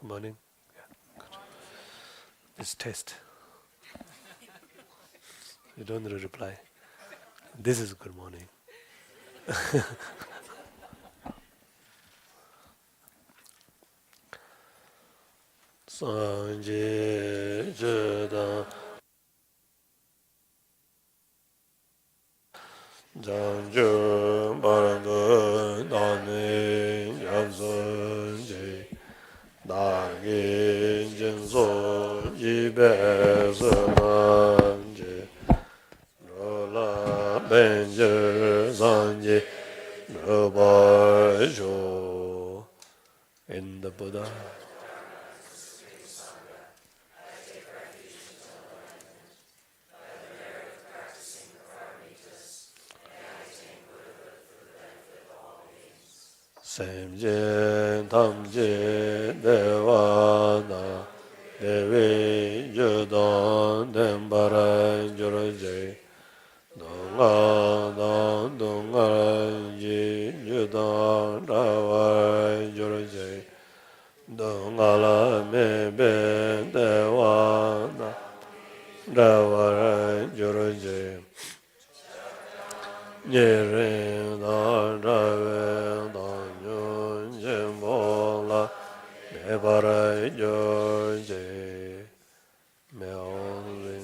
Good morning. Yeah, good. This test. You don't need to reply. This is good morning. Sanje Jeda Janju Baranga Dani Yamsanje Dagi Jinso Jibe Samanje Rola Benje Sanje Rabajo in the Buddha. Semje Tamje Devana Devi Judan Dembara Jurje Donga Dan Donga Ji Judan Rawa Jurje Donga La Mebe Devana Rawa Jurje Nyere Da Rawa Da Nyun Jembola Nebara Jurje Meoli.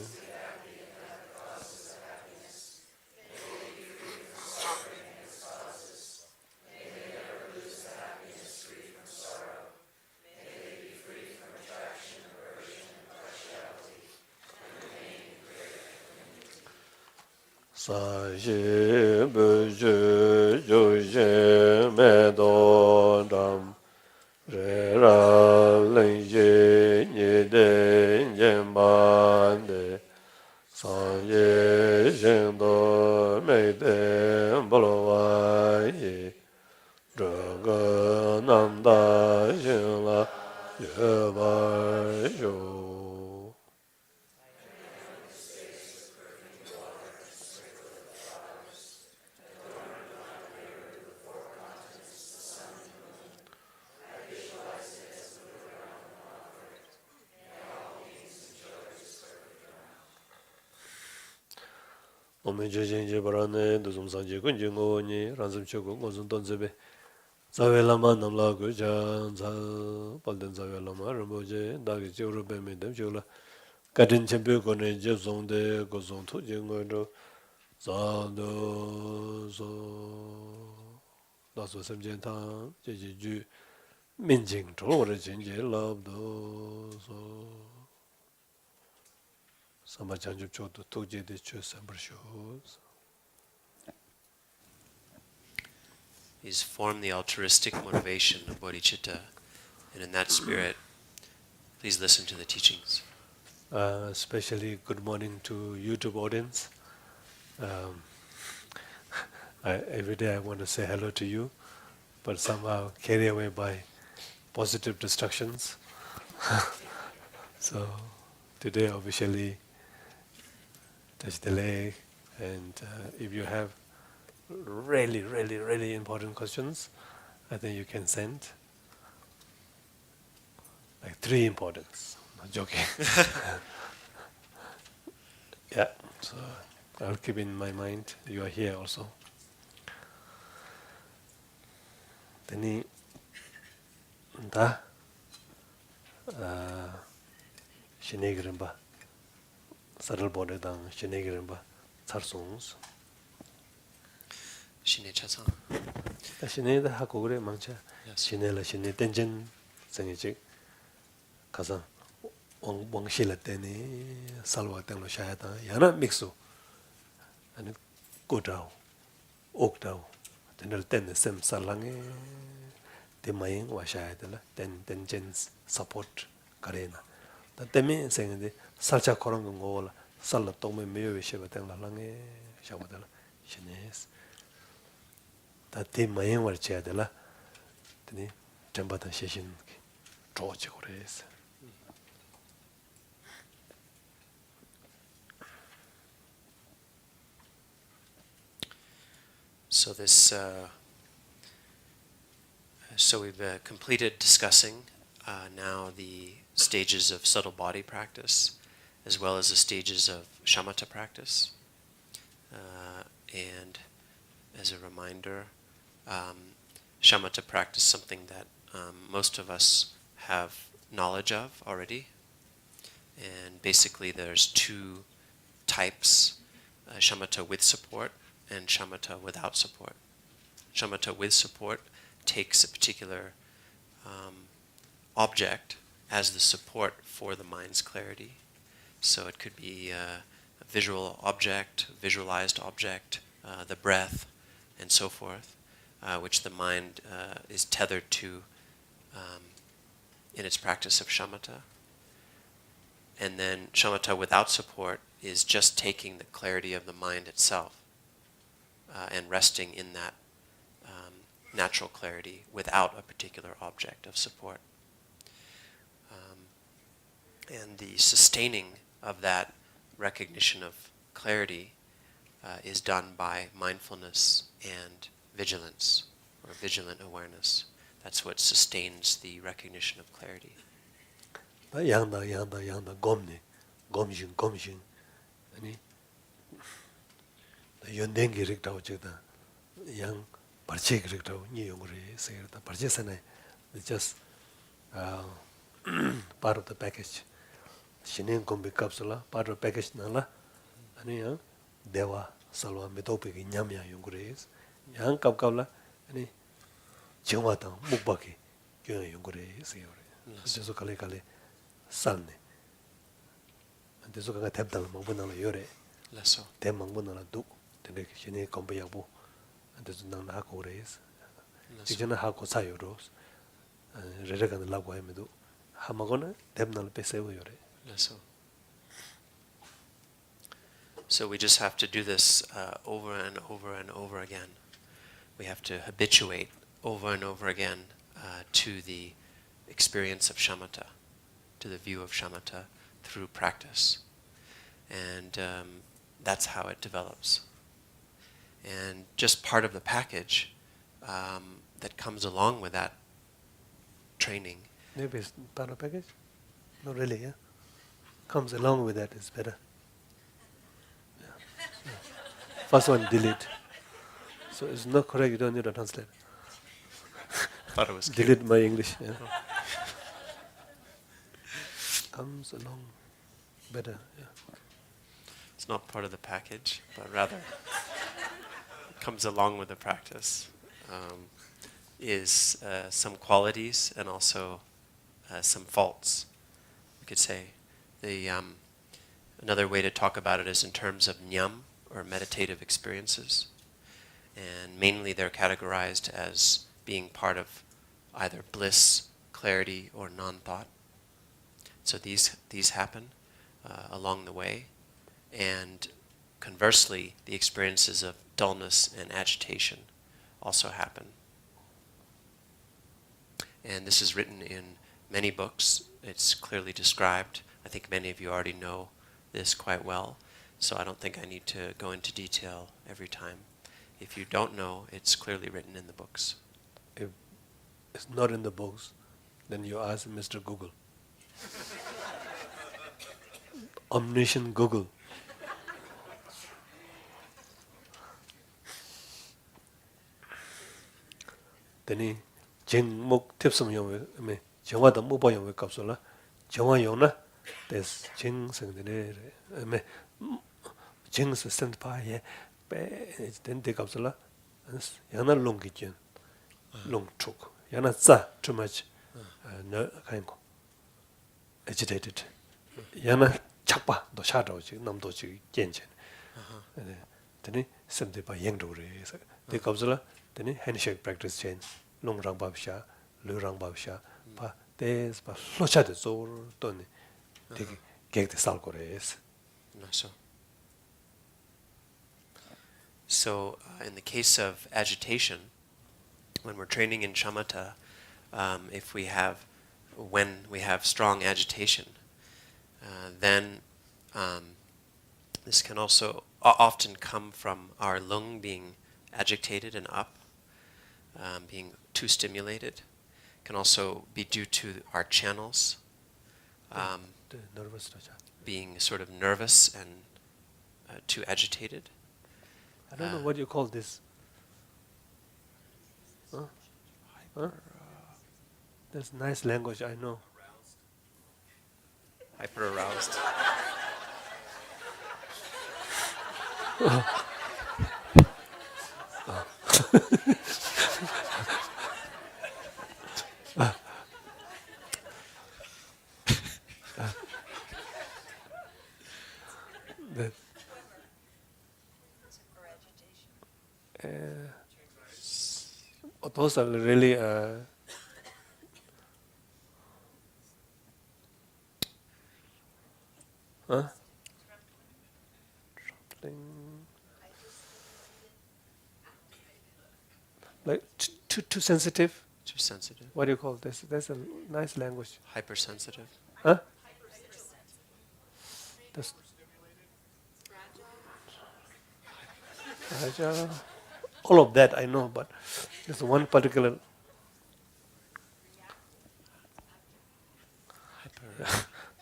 Sa shi bu ju ju je me do dam re ra len ye ni de yen ban de san ye shen do me de bo lo wa ye zhe ge nan da xin la ye ba yu. 오메 제제제 바라네 도좀 산제 군제 고니 란좀 쳐고 고좀 던제베 자벨라마 남라 그자 자 발된 자벨라마 르모제 다게 저르베메 뎀줄라 가든 챔피언 거네 제종데 고종 토징고도 자도 소 나서 섬젠타 제제주 민징 도르 진제 럽도 소 사마찬주 쪽도 토제데 추삼버쇼스 is form the altruistic motivation of bodhicitta, and in that spirit, please listen to the teachings. Especially good morning to YouTube audience. Um, every day I want to say hello to you, but somehow carried away by positive distractions. So today officially touch the leg, and if you have really important questions, I think you can send like 3 importance. Not joking. Yeah, so I'll keep in my mind you are here also. Then da Shinegrimba Saddle Border down Shinegrimba Tarsons. Shine chatsang. Shine the Hakure Mancha Yes. Shinela Shine Tenjin Sangichik Kazan Wang Shila Teni Salwa Tanglo Shayata Yana Mixo and go down Oak down. Then the ten Sem Salange the Maying Washayatella, then Jens support Karena. The Demi saying the Salcha Korangola, Salatome Mewe Shebatella Lange Shabatella, Shines. That the Maying were Chadella, the Jambatan Shishin George Ores. So this, so we've completed discussing now the stages of subtle body practice, as well as the stages of shamatha practice. And as a reminder, shamatha practice is something that most of us have knowledge of already. And basically there's two types, shamatha with support and shamatha without support. Shamatha with support takes a particular object as the support for the mind's clarity. So it could be a visual object, visualized object, the breath, and so forth, which the mind is tethered to in its practice of shamatha. And then shamatha without support is just taking the clarity of the mind itself and resting in that natural clarity without a particular object of support. And the sustaining of that recognition of clarity is done by mindfulness and vigilance, or vigilant awareness. That's what sustains the recognition of clarity. Yangda, gomshin. Ani, yondengi riktao chikda, yang parchek riktao, ni yongri, sayarda, parchesane, it's just part of the package. Shinin gombi capsula, part of the package nala, ani dewa, salwa, metopiki, nyamya yongri, yang kapkabla, ani, chingwatang, mukbaki, kyun yongri, sayarda. Jesu kale, salne. Desu kanga tepdala mangbunala yore. Leso. Tem mangbunala duk. Tende shini kompa yakbu. Desu nang na hako reis. Tikchana hako sayo ros. Rere kanda lakwa medu. Hamagona tepnala pesewo yore. Leso. So we just have to do this over and over and over again. We have to habituate over and over again to the experience of shamatha, to the view of shamatha through practice. And that's how it develops. And just part of the package that comes along with that training. Maybe it's part of package? Not really, yeah? Comes along with that is better. Yeah. First one, delete. So it's not correct, you don't need to translate. Thought it was cute. Delete my English. Yeah. Comes along better. Yeah. It's not part of the package, but rather comes along with the practice. Is some qualities and also some faults, we could say. Another way to talk about it is in terms of nyam, or meditative experiences. And mainly they're categorized as being part of either bliss, clarity, or non-thought. So these happen along the way. And conversely, the experiences of dullness and agitation also happen. And this is written in many books. It's clearly described. I think many of you already know this quite well, so I don't think I need to go into detail every time. If you don't know, it's clearly written in the books. If it's not in the books, then you ask Mr. Google. Omniscient Google. Then jing muk tipsum yong me jingwa da mu ba yong we kapsula jingwa yong na des jing sing de me jing se sent pa ye pe den de kapsula yana long gi jen long chuk yana za too much no kind ko agitated yana chakpa do sha do ji nam do ji jen jen then sem de pa yeng do re de kapsula then handshake practice chen long rang ba sha lu rang ba sha pa des pa lo cha de zo to ne de ge de sal ko re es. So in the case of agitation, when we're training in shamatha, when we have strong agitation, then this can also often come from our lung being agitated and up, being too stimulated. can also be due to our channels The nervous touch. being sort of nervous and too agitated. I don't know what you call this. Huh? Huh? That's nice language, I know. Hyper aroused. That, those are really huh? Troubling. Like too sensitive. Too sensitive. What do you call this? That's a nice language. Hypersensitive. Huh? That's fragile. All of that I know, but there's one particular.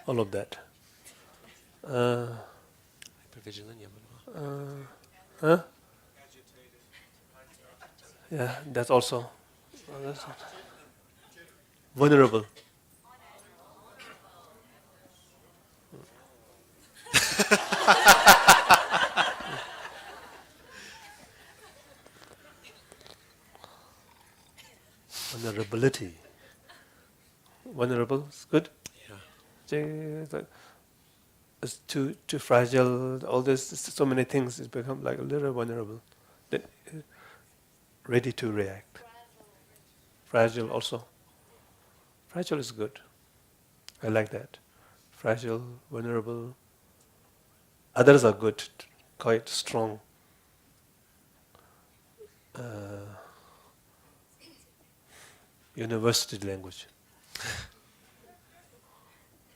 All of that. Hypervigilant. Huh? Yeah, that's also that's vulnerable. Vulnerability. Vulnerable is good. Yeah. It's too fragile. All this, so many things. It's become like a little vulnerable. Then, ready to react. Fragile also. Fragile is good. I like that. Fragile, vulnerable. Others are good, quite strong. University language.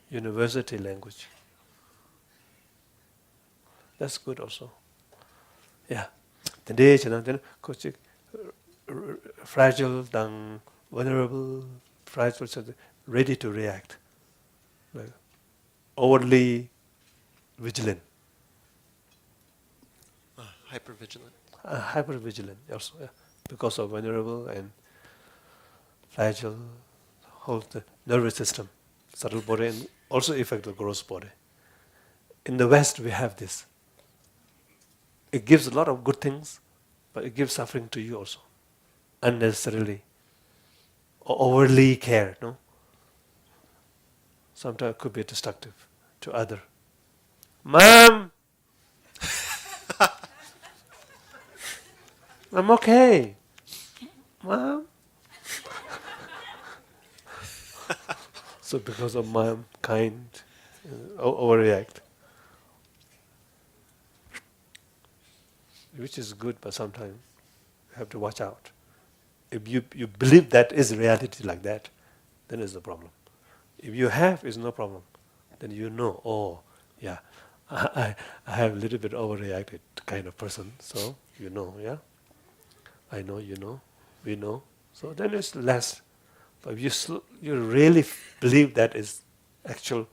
University language. That's good also. Yeah. Today, then fragile, then vulnerable, fragile, so ready to react. Like overly vigilant. Hypervigilant. Hyper vigilant also, yeah. Because of vulnerable and fragile, whole the nervous system, subtle body, and also affect the gross body. In the West, we have this. It gives a lot of good things, but it gives suffering to you also, unnecessarily, or overly care. No, sometimes it could be destructive to other. Mom, I'm okay. Mom. So because of mom, kind, overreact, which is good, but sometimes you have to watch out. If you believe that is reality like that, then it's the problem. If you have, it's no problem. Then you know, oh, yeah, I have a little bit overreacted kind of person, so you know, yeah. I know, you know, we know. So then it's less. But if you really believe that is actual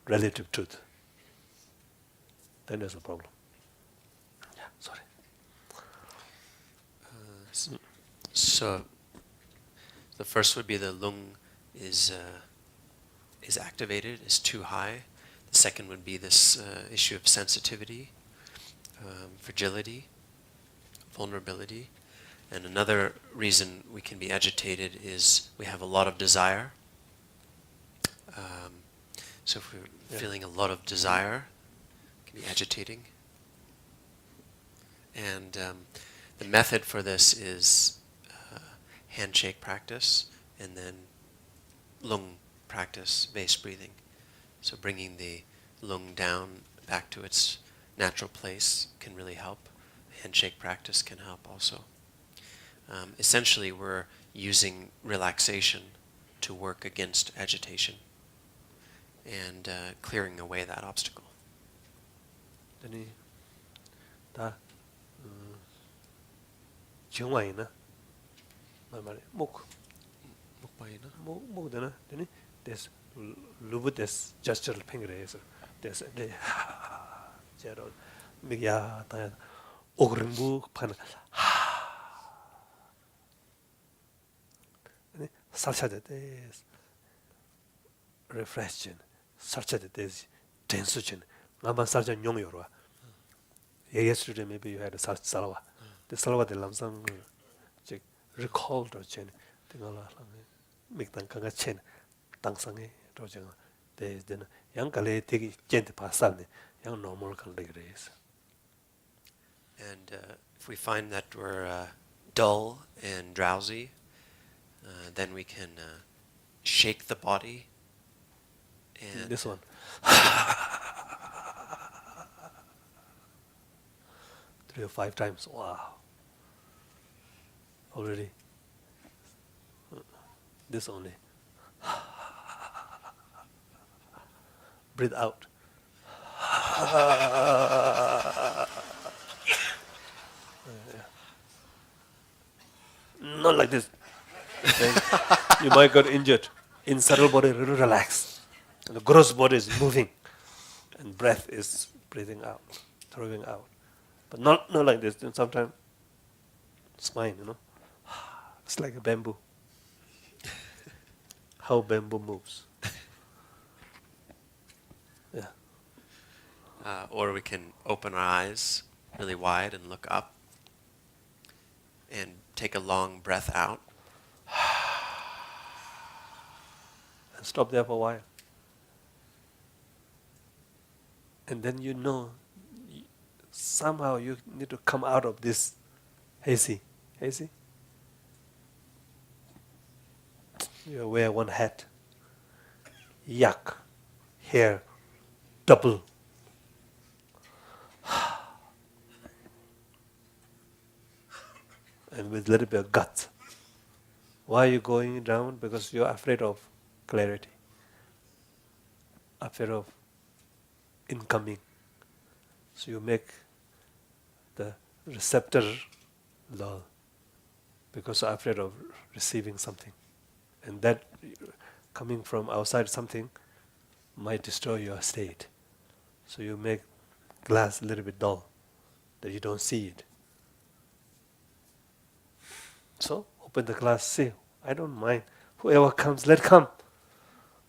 relative truth, then there's a problem. Yeah, sorry. So the first would be the lung is activated, is too high. The second would be this issue of sensitivity, fragility, vulnerability. And another reason we can be agitated is we have a lot of desire. So if we're feeling a lot of desire, it can be agitating. And the method for this is handshake practice and then lung practice, base breathing. So bringing the lung down back to its natural place can really help. Handshake practice can help also. Essentially, we're using relaxation to work against agitation and clearing away that obstacle. Then ta chiang mai na, muk Waina. Mo dana then there's lubu this gesture finger is there's the jero migya ta ogrimbu pan 살차데 refreshing 살차데 tension 아마 살자 용요로 yesterday maybe you had a salwa the salwa de lamsang 즉 recall 더 chen 등ala miktan kanga chen 당상에 로정 되는 양갈에 되게 젠트 파살네 양 normal 칼레그레스 And if we find that we're dull and drowsy, then we can shake the body. And this one 3 or 5 times wow already this only breathe out not like this then you might get injured in subtle body relax and the gross body is moving and breath is breathing out throwing out but not like this then sometimes it's fine it's like a bamboo how bamboo moves yeah or we can open our eyes really wide and look up and take a long breath out. And stop there for a while. And then somehow you need to come out of this hazy. You wear one hat. Yuck. Hair. Double. And with a little bit of guts. Why are you going down? Because you're afraid of clarity. Afraid of incoming. So you make the receptor dull because you're afraid of receiving something. And that coming from outside something might destroy your state. So you make glass a little bit dull that you don't see it. So open the glass, see, I don't mind. Whoever comes, let come.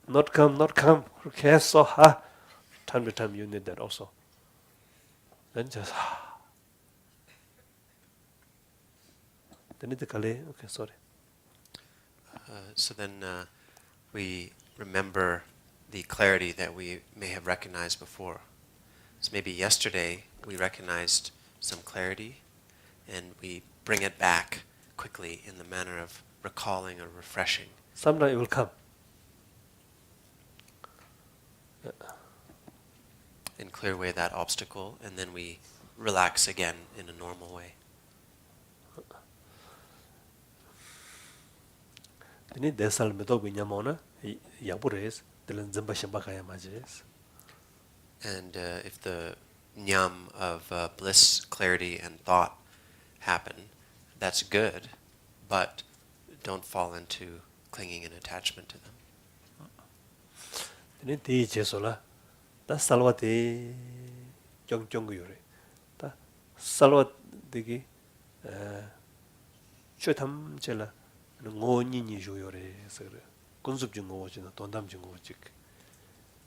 Not come. Who cares? So time to time you need that also. Then just Then need the kale. Okay, sorry. So then we remember the clarity that we may have recognized before. So maybe yesterday we recognized some clarity and we bring it back quickly in the manner of recalling or refreshing. Sometime it will come. And clear away that obstacle, and then we relax again in a normal way. Ini desal medog binyamona yabures delan zamba shamba kaya majes. And if the nyam of bliss, clarity, and thought happen, that's good, but don't fall into clinging and attachment to them. Ini di jesola, ta salwa di jong yore, ta salwa digi chotam chela ngoni ni jo yore sere, konsup jung ngo china dondam jung ngo chik.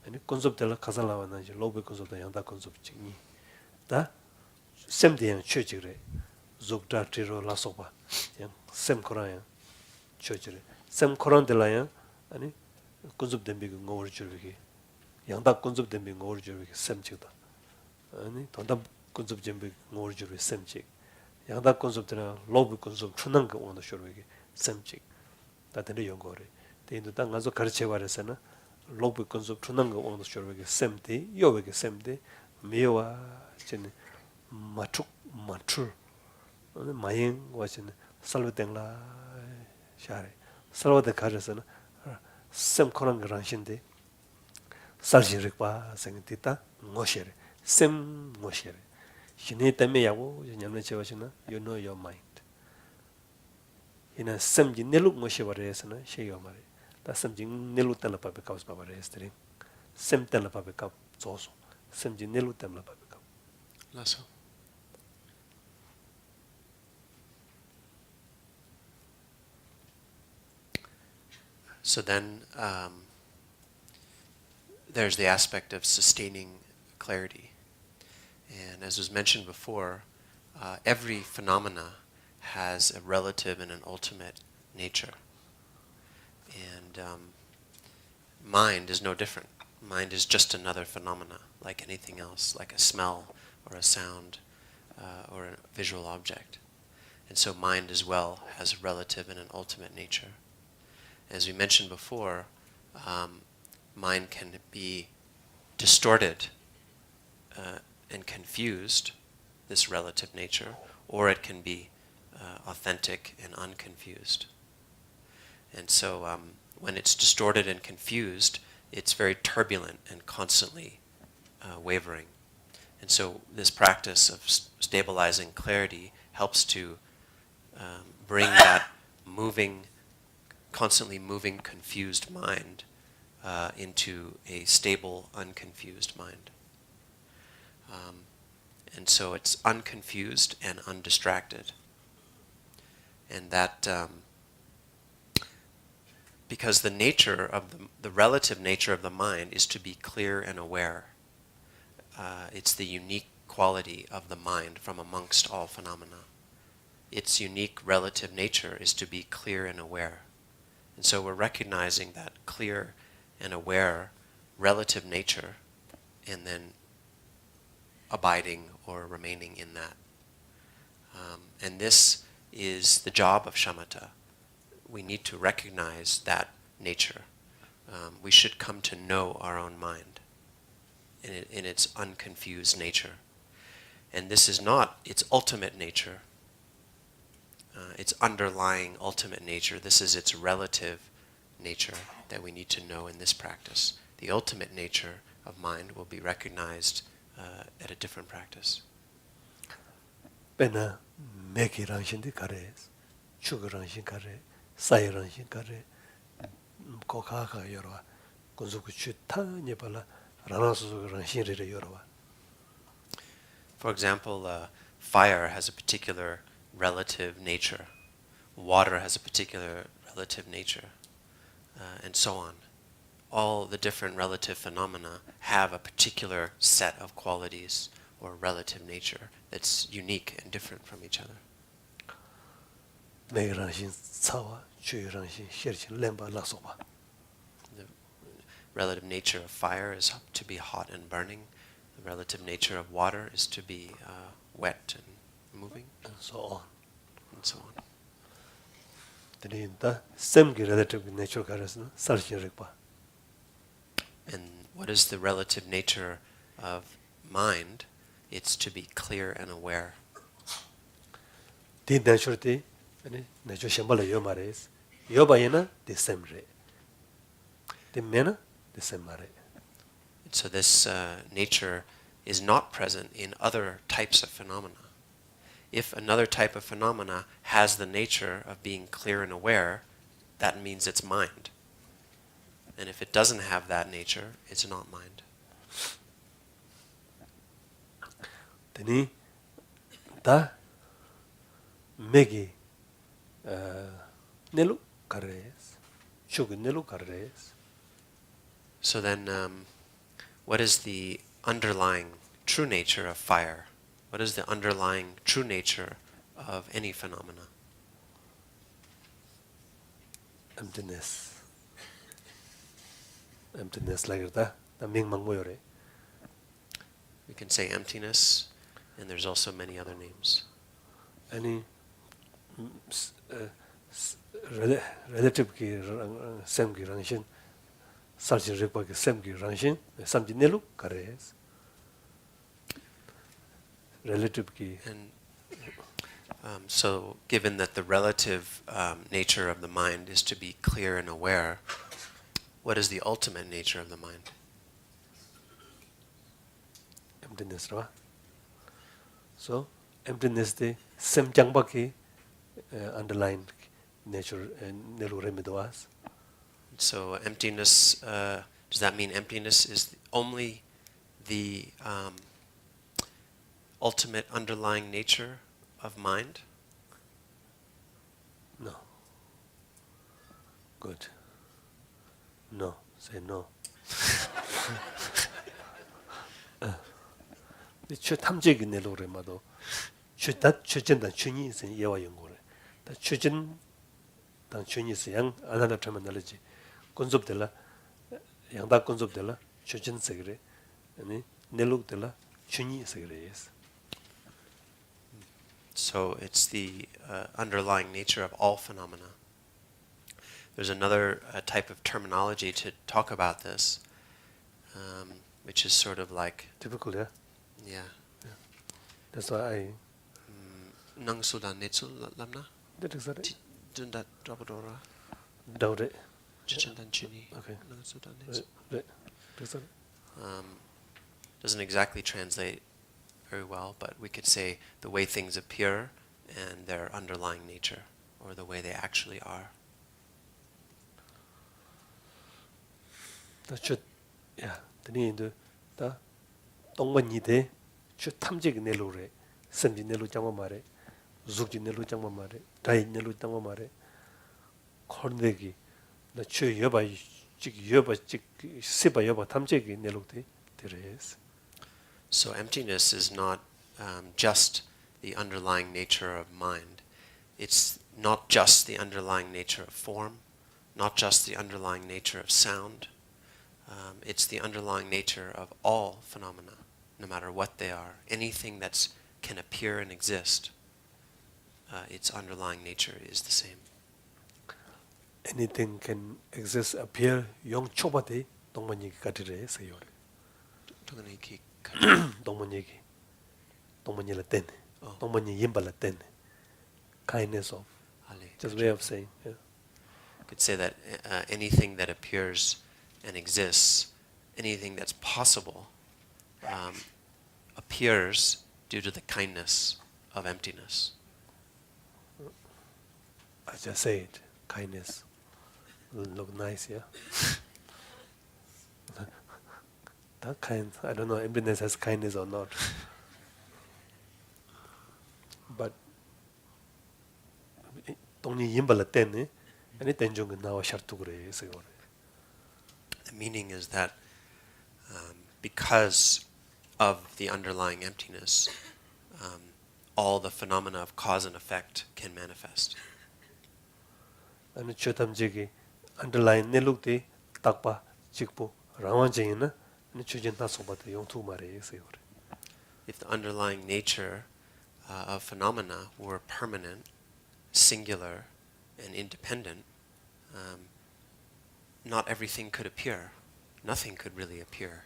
Ini konsup tela kasalawa na je lobe konsup ta yangda konsup chik ni, ta sem di yang cho chik re, zogda tiro la sopa, yang sem koran yang cho chik re, sem koran tela yang, ani konsup dembi ngo wor churviki. 양다 건접 dembi ngor jurwi semchigda ani tonda 건접 dembi ngor jurwi semchig 양다 건접 tena lobu 건접 chunang ga onda shurwi semchig ta tene yongore te indu ta ngazo karche waresana lobu 건접 chunang ga onda shurwi semte yowe ge semte mewa chene matuk matur ani mayin wachene salwa tengla share salwa de karesana sem korang ranshinde 살지르과 생기다 ngoshere sem ngoshere shine tame yawo nyamne chewachina you know your mind ina samji nelu ngoshi bares na sheyo mare ta samji nelu tan la pabe kaus bares tring sem tan la pabe kap zoso samji nelu tan la pabe kap Lasso. So then there's the aspect of sustaining clarity. And as was mentioned before, every phenomena has a relative and an ultimate nature. And mind is no different. Mind is just another phenomena, like anything else, like a smell or a sound or a visual object. And so mind as well has a relative and an ultimate nature. As we mentioned before, mind can be distorted and confused, this relative nature, or it can be authentic and unconfused. And so when it's distorted and confused, it's very turbulent and constantly wavering. And so this practice of stabilizing clarity helps to bring that constantly moving, confused mind into a stable, unconfused mind. And so it's unconfused and undistracted. And that, because the nature of the relative nature of the mind is to be clear and aware. It's the unique quality of the mind from amongst all phenomena. Its unique relative nature is to be clear and aware. And so we're recognizing that clear and aware relative nature and then abiding or remaining in that. And this is the job of shamatha. We need to recognize that nature. We should come to know our own mind in its unconfused nature. And this is not its ultimate nature, its underlying ultimate nature. This is its relative nature that we need to know in this practice. The ultimate nature of mind will be recognized at a different practice. Pena meki rangshin di kare, chuga rangshin kare, sai rangshin kare, kokaka yorwa, kunzuku chu ta nyepala, ranasuzu rangshin rire yorwa. For example, fire has a particular relative nature. Water has a particular relative nature, and so on. All the different relative phenomena have a particular set of qualities or relative nature that's unique and different from each other. Meki rangshin tsawa, chuyu rangshin shirchin lemba laksoba. The relative nature of fire is to be hot and burning. The relative nature of water is to be wet and moving, And so on. and so on. Tani da semki relative nature karesna, sarshin rikpa. And what is the relative nature of mind? It's to be clear and aware. Di nature di, nature shambala yomares, yobayena di semre. Di mena di semare. So this nature is not present in other types of phenomena. If another type of phenomena has the nature of being clear and aware, that means it's mind. And if it doesn't have that nature, it's not mind. Tani da megi nilu kares, chugu nilu kares. So then, what is the underlying true nature of fire? What is the underlying true nature of any phenomena? Emptiness. Emptiness like that. The ming mangoyore. We can say emptiness, and there's also many other names. Any relative ki sem ki rangshin, sarchi rikpa ki sem ki rangshin, samji nilu kares. Relative ki. And so given that the relative nature of the mind is to be clear and aware, what is the ultimate nature of the mind? Emptiness, right? So, emptiness de sem jangba ki underlined nature and nelu remidoas. So emptiness, does that mean emptiness is only the ultimate underlying nature of mind? No. Good. No. Say no. 저 탐지기 내로래마도 저다 저전단 춘이 있으니 예와 연구를 다 저전 단 춘이 있으 양 안하나 처면 날지 건섭들라 양다 건섭들라 저전 세그래 아니 내록들라 춘이 세그래. So it's the underlying nature of all phenomena. There's another type of terminology to talk about this, which is sort of like, Typical, yeah. yeah. That's why I Nang sudan netsu lamna? did it. Dundat rabadora? Doubt it. Chichandan chini? Okay. Nang sudan netsu? That's it. Doesn't exactly translate very well, but we could say the way things appear and their underlying nature, or the way they actually are. 저 야, 드니도 다 동반이데 저 탐지기 내로래. 선지 내로 장마 말에. 죽지 내로 장마 말에. 다이 내로 장마 말에. 코르데기 나저 여바 직 세바 여바 탐지기 내로데 데레스. So emptiness is not just the underlying nature of mind. It's not just the underlying nature of form, not just the underlying nature of sound. It's the underlying nature of all phenomena, no matter what they are. Anything that can appear and exist, its underlying nature is the same. Anything can exist, appear, 영 초바데 동만 얘기가 들어서 요래. 동만 얘기. 동만 얘기 때네. 동만 얘기 임발라 때네. Kindness of. Just way of saying. Yeah. You could say that anything that appears and exists, anything that's possible, appears due to the kindness of emptiness. I just say it. Kindness. Look nice, yeah. That kind, I don't know, emptiness has kindness or not. But 동니 임발라 때네. 아니 땡종은 나와 샤르투 그래. The meaning is that because of the underlying emptiness, all the phenomena of cause and effect can manifest. 아니 저 탐지기 underline 내룩데 딱봐 직보 라완쟁이나 아니 주진 나서바도 용투 말에 있어요. If the underlying nature of phenomena were permanent, singular, and independent, not everything could appear. Nothing could really appear.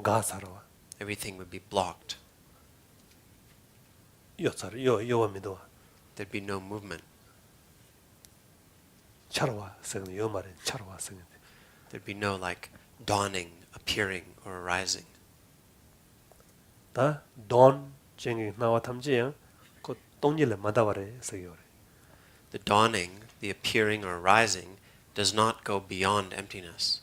가사라와 Everything would be blocked. 요사르 요와미도 There'd be no movement. 차로와 생은 요 말에 차로와 생은 There'd be no like dawning, appearing, or arising. 다 dawn 쟁이 나와 탐지야 그 동일에 마다와래 서요. The dawning, the appearing or arising, does not go beyond emptiness.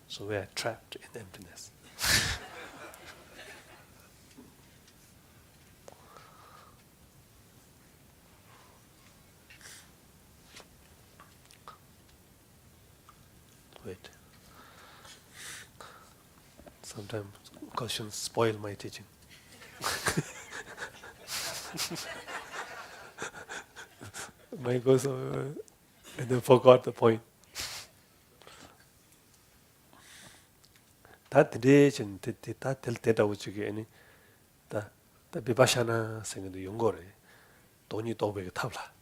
So we are trapped in emptiness. Wait. Sometimes questions spoil my teaching. My goes and then forgot the point. 다 드레진 다 텔테다 우치게 아니 다 비바샤나 생도 연거래. 돈이 도베게 탑라.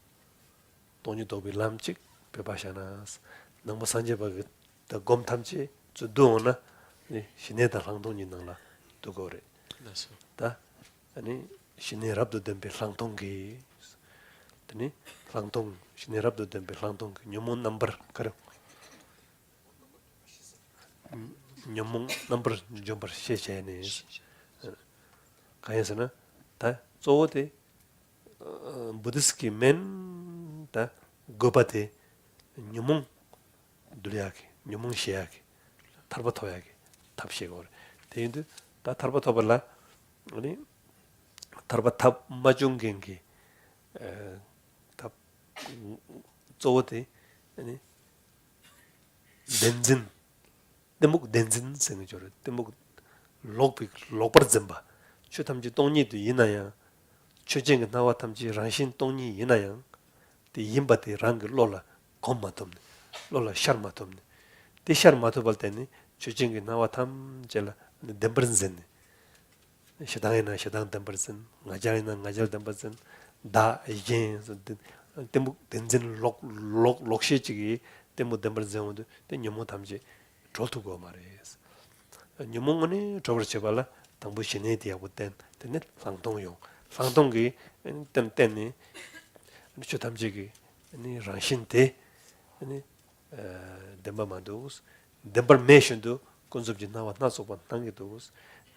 돈이 도베 람직 비바샤나 너무 산제바게 더 곰탐지 주도나 네 신에다 상동이 나라 두고래. That's 다 아니 신에 랍도 덴베 상동기 아니 상동 신에 랍도 덴베 상동 녀몬 넘버 가려 녀몬 넘버 점버 셰셰네 가야서나 다 조데 부디스키 맨다 고바데 뉴몽 둘야게 뉴몽 시야게 탈바토야게 탑시고 대인도 다 탈바토발라 아니 탈바탑 마중겐기 탑 조데 아니 덴진 데목 덴진 생겨져 데목 록버즘바 추탐지 동니도 이나야 추징 나와 탐지 란신 동니 이나야 데 임바데 랑그 롤라 콤마톰네 롤라 샤르마톰네 데 샤르마토 때니 추징 나와 탐젤라 덴버즌네 샤당이나 샤당 덴버즌 나자이나 나잘 덴버즌 다 이게 데목 덴진 록시지기 데목 덴버즌도 데 녀모 탐지 조투고 말이에요. nyumongani chobra chebala tangbu shine dia buten tene langdong gi ten ni chutamji gi ni ranshin te ni demba mandus demba mission do konzob ji nawa na so ban tangi dos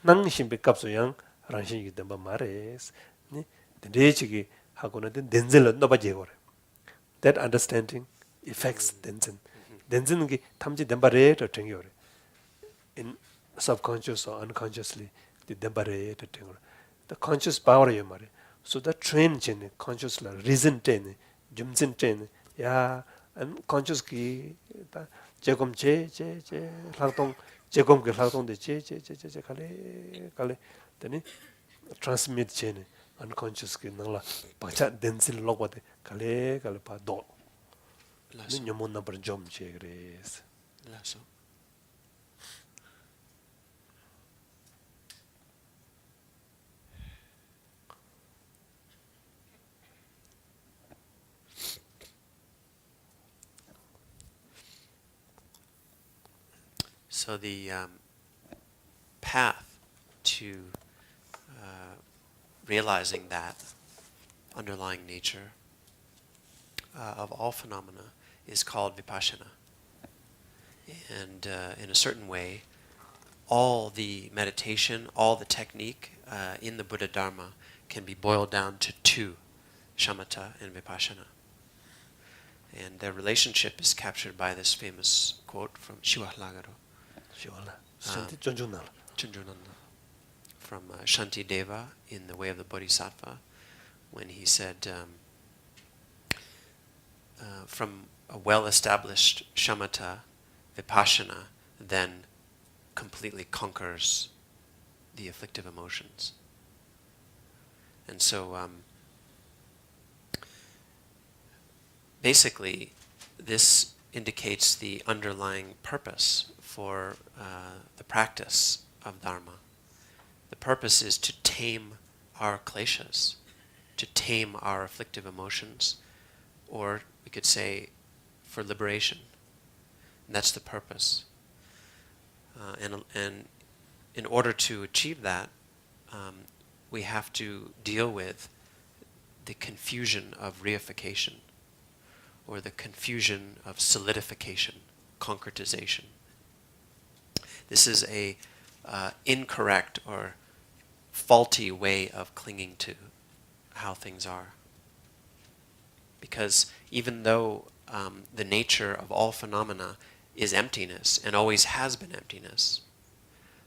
nang shimbe kapso yang ranshin gi demba mares ni de chi 하고는 덴젤로 너바 제거래. That understanding affects denzen. denzen은 게 탐지 덴바레도 정요래. In subconscious or unconsciously the 덴바레도 정요래. The conscious power 요 말이야. So that train chen conscious la reason ten jumzen ten ya unconscious 기 제검 제 활동 제검 그 활동데 제 갈래 되니 transmit chen unconscious ki nangla pacha densil logwade kale pa do ni nyomon number jom che gres laso. So the path to realizing that underlying nature of all phenomena is called vipassana. And in a certain way, all the meditation, all the technique in the Buddha Dharma can be boiled down to two, shamatha and vipassana. And their relationship is captured by this famous quote from Shivahlagaro. Chunjunanda. From Shantideva in The Way of the Bodhisattva, when he said, from a well-established shamatha, vipassana then completely conquers the afflictive emotions. And so basically this indicates the underlying purpose for the practice of Dharma. The purpose is to tame our kleshas, to tame our afflictive emotions, or we could say for liberation. And that's the purpose. And in order to achieve that, we have to deal with the confusion of reification, or the confusion of solidification, concretization. This is a incorrect or faulty way of clinging to how things are. Because even though the nature of all phenomena is emptiness and always has been emptiness,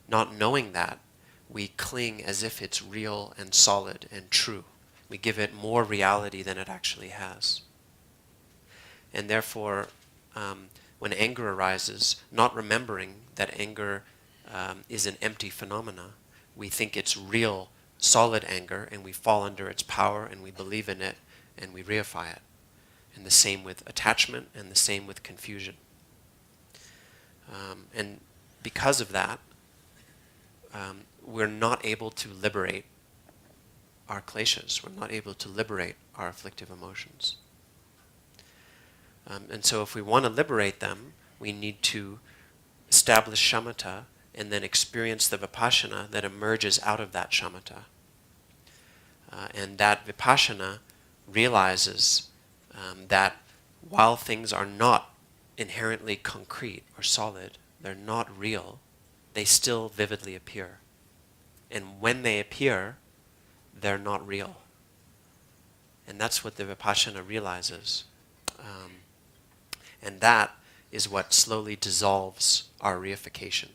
not knowing that, we cling as if it's real and solid and true. We give it more reality than it actually has. And therefore, when anger arises, not remembering that anger is an empty phenomena, we think it's real, solid anger, and we fall under its power, and we believe in it, and we reify it. And the same with attachment, and the same with confusion. And because of that, we're not able to liberate our kleshas. We're not able to liberate our afflictive emotions. And so if we want to liberate them, we need to establish shamatha and then experience the vipassana that emerges out of that shamatha. And that vipassana realizes that while things are not inherently concrete or solid, they're not real, they still vividly appear. And when they appear, they're not real. And that's what the Vipassana realizes. And that is what slowly dissolves our reification,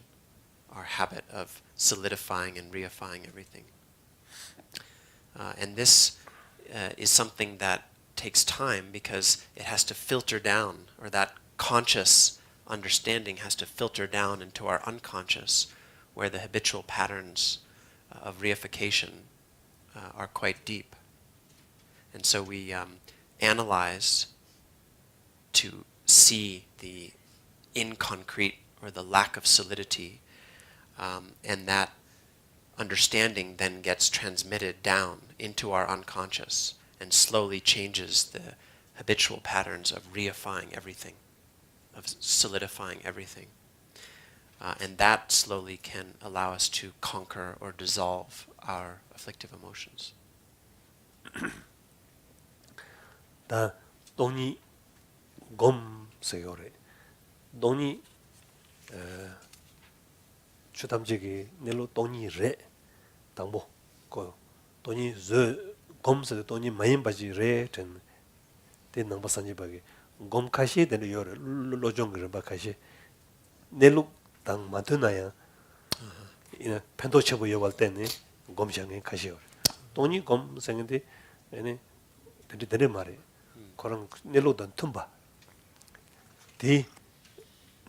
our habit of solidifying and reifying everything. And this is something that takes time because it has to filter down, or that conscious understanding has to filter down into our unconscious, where the habitual patterns of reification are quite deep. And so we analyze to see the inconcrete or the lack of solidity, and that understanding then gets transmitted down into our unconscious and slowly changes the habitual patterns of reifying everything, of solidifying everything. And that slowly can allow us to conquer or dissolve our afflictive emotions. 다 돈이 곰 세요래. 돈이 추담지기 넬로 돈이 레 당보 거 돈이 저 곰세 돈이 많이 바지 레ten 데 넘버 산지바게 곰 카시 되는 요래 로종그 바카시 넬로 당 마트나야 이나 펜도 쳐보 요발 때네 곰샹에 카시요 돈이 곰 생인데 에네 되게 말해 그런 넬로던 tum바 디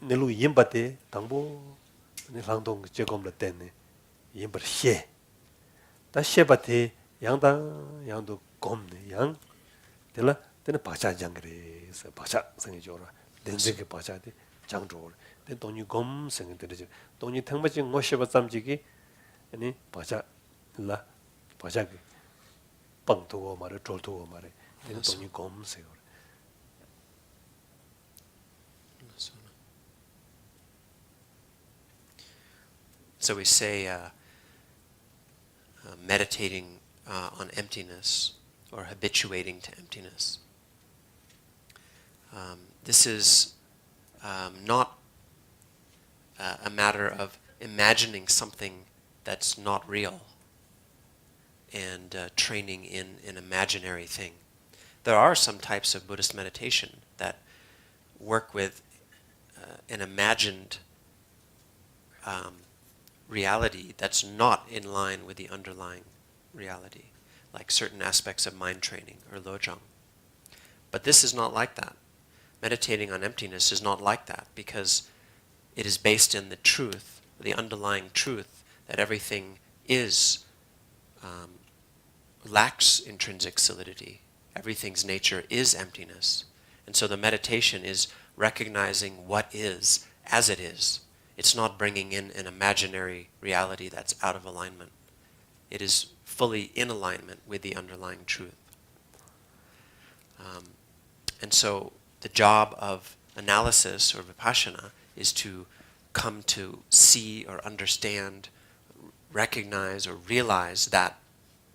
넬로 임바데 당보 네 상동 제검을 때네 임바 셰 다셰바테 양도 곰네 양 될라 되는 바자장 그래서 바자 생이죠라 된데게 바자데 장조 된 돈이 곰 생들이죠 돈이 탕바지 뭐셰바 잠지기 아니 바자라 바자기 빵도고 말에 졸도고 말에 되는 돈이 곰 세요 So we say meditating on emptiness or habituating to emptiness. This is not a matter of imagining something that's not real and training in an imaginary thing. There are some types of Buddhist meditation that work with an imagined reality that's not in line with the underlying reality, like certain aspects of mind training or lojong. But this is not like that. Meditating on emptiness is not like that because it is based in the truth, the underlying truth, that everything is lacks intrinsic solidity. Everything's nature is emptiness. And so the meditation is recognizing what is as it is. It's not bringing in an imaginary reality that's out of alignment. It is fully in alignment with the underlying truth. And so the job of analysis or vipassana is to come to see or understand, recognize or realize that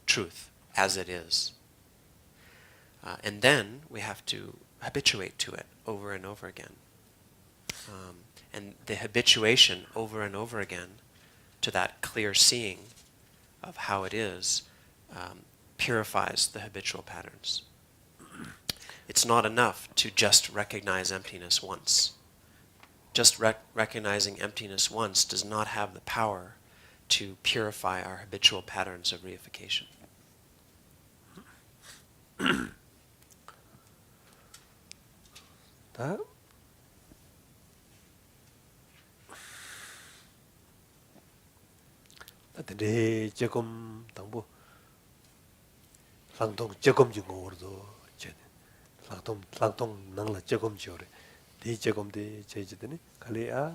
truth as it is. And then we have to habituate to it over and over again. And the habituation over and over again to that clear seeing of how it is purifies the habitual patterns. It's not enough to just recognize emptiness once. Just recognizing emptiness once does not have the power to purify our habitual patterns of reification. 근데 조금 당부 상동 조금 좀 오르도 제 상동 능력 조금 지오래 대 조금대 제지더니 갈래야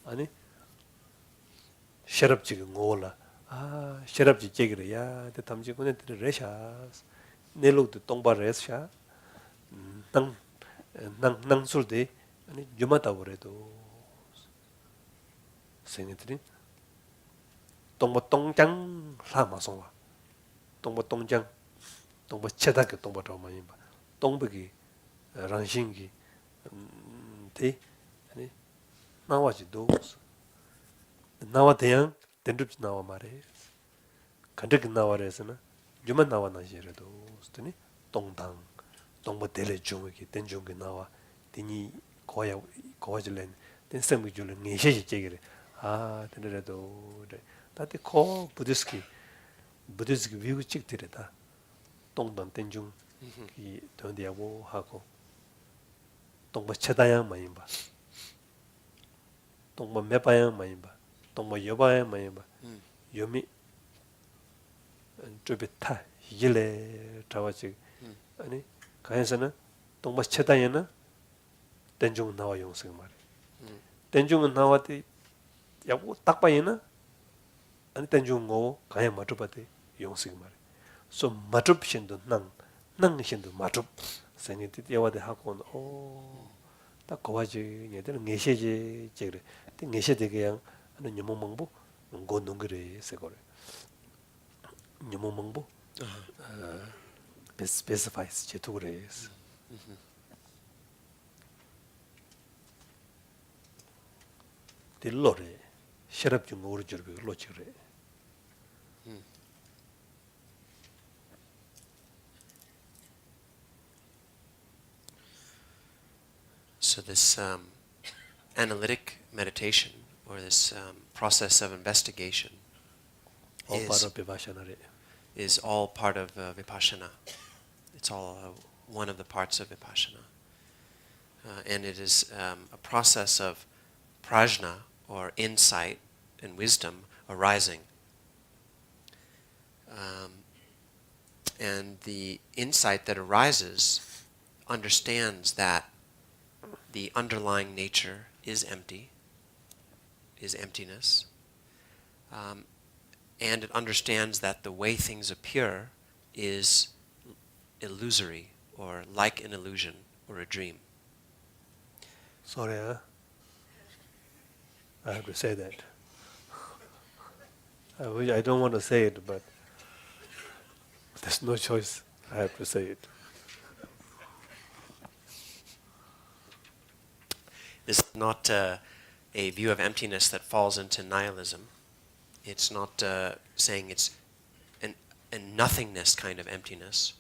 아니 셔럽 지금 오라 셔럽 지 제기래야 대 담지군에 들으래샤 내로도 동바래샤 낭 술대 아니 주마다 그래도 생애들이 동보 동장 사마송와 동보 동장 동보 체다게 동보 도마니 봐 동백이 랑신기 대 아니 나와지도 나와 대양 된룹지 나와 말해 간득 나와래서나 주만 나와나 지래도 스더니 동당 동부 대례 중에 된중에 나와 되니 거야 거질len 된 셈이 줄은 예시지 제기래 아 되더라도 다때 코 부디스키 비고 찍더래다 동당 된중 이 돈디하고 하고 동부 최다양 많이 봐 동부 매바양 많이 봐 동부 여바양 많이 봐 요미 좁다 이길래 잡아지 아니 가해서는 동부 최다양은 된중 나와 용성 말 된중은 나와도 야고 딱 봐이나 아니 된중고 가해 맞춰봐도 용성 말 소 맞춰신도 낭신도 맞춰 생이티 야와데 하고는 딱 거와지 얘들은 내세지 제그래 내세되 그냥 하는 유몽몽부 고는 그래 세거래 유몽몽부 specifies 제토그래스 딜로레 셔럽 중 오르저르 로치그래 So this analytic meditation, or this process of investigation, all part of vipassana is all part of vipassana. It's all one of the parts of vipassana. And it is a process of prajna, or insight and wisdom, arising. And the insight that arises understands that the underlying nature is empty, is emptiness, and it understands that the way things appear is illusory, or like an illusion or a dream. Sorry, I have to say that. I don't want to say it, but there's no choice. I have to say it. This is not a view of emptiness that falls into nihilism. It's not saying it's a nothingness kind of emptiness.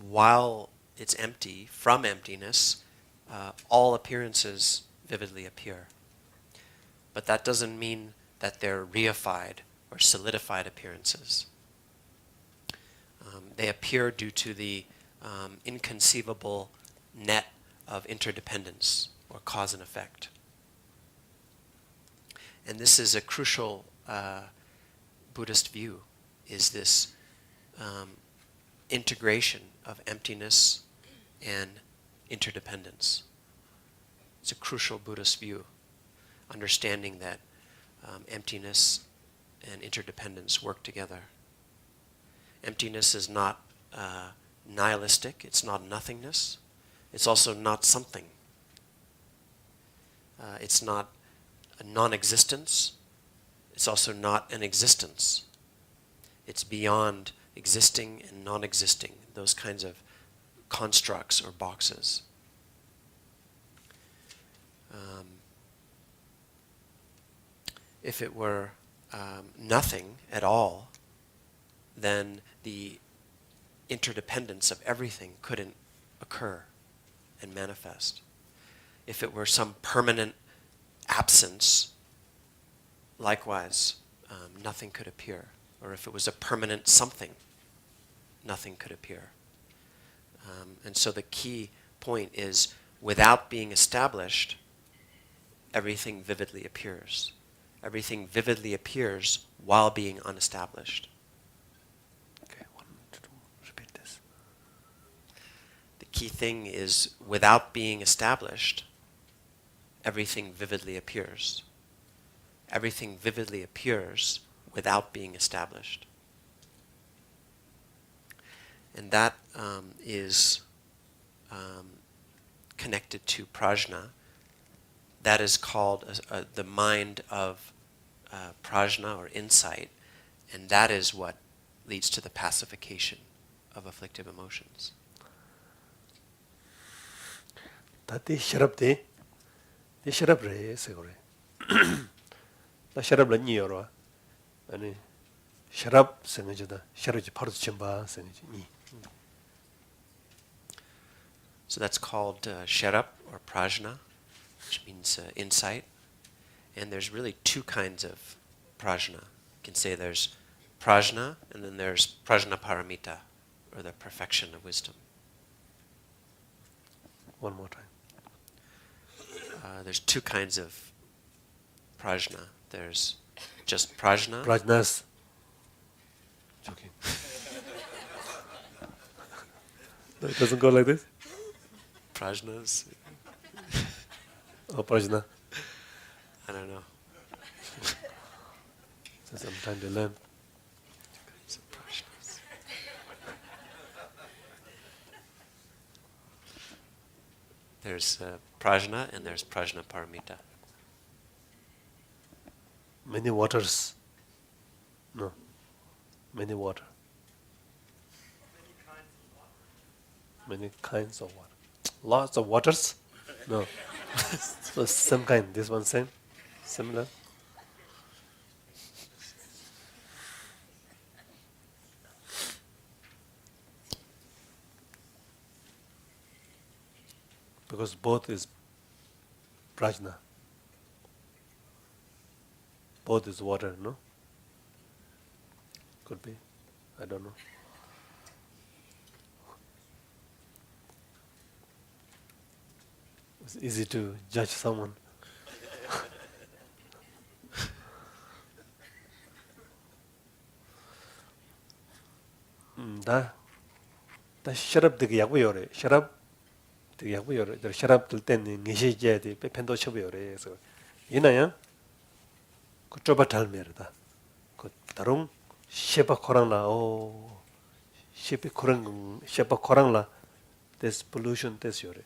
While it's empty, from emptiness, all appearances vividly appear. But that doesn't mean that they're reified or solidified appearances. They appear due to the inconceivable net of interdependence, or cause and effect. And this is a crucial Buddhist view, is this integration of emptiness and interdependence. It's a crucial Buddhist view, understanding that emptiness and interdependence work together. Emptiness is not nihilistic, it's not nothingness. It's also not something. It's not a non-existence. It's also not an existence. It's beyond existing and non-existing, those kinds of constructs or boxes. If it were nothing at all, then the interdependence of everything couldn't occur and manifest. If it were some permanent absence, likewise, nothing could appear. Or if it was a permanent something, nothing could appear. And so the key point is, without being established, everything vividly appears. Everything vividly appears while being unestablished. Okay, repeat this. The key thing is, without being established, everything vividly appears. Everything vividly appears without being established. And that is connected to prajna. That is called the mind of prajna, or insight, and that is what leads to the pacification of afflictive emotions. Tati sharabde, the sharabre segure. The sharabla niora, 아니 샤랍 생각이다. 샤르지 바로 쳔바 생각이 니. So that's called sharab or prajna, which means insight. And there's really two kinds of prajna. You can say there's prajna and then there's prajna paramita, or the perfection of wisdom. One more time. There's two kinds of prajna. There's just prajna. Prajnas. Joking. No, it doesn't go like this. Prajnas? Oh, prajna. I don't know. Since I'm trying to learn. Some prajnas. There's prajna and there's prajna paramita. Many waters. No. Many water. Many kinds of water. Lots of waters? No. So same kind. This one same? Similar? Because both is prajna. Both is water, no? Could be. I don't know. It's easy to judge someone. 다 셔럽 되게 약부요래. 셔럽 되게 약부요래. 셔럽 들 때는 니시제디 펜도 쳐부요래. 그래서 이나야 그 좁아 달메르다. 그 다른 셰바 코랑라 오 셰비 코랑 셰바 코랑라 this pollution this 요래.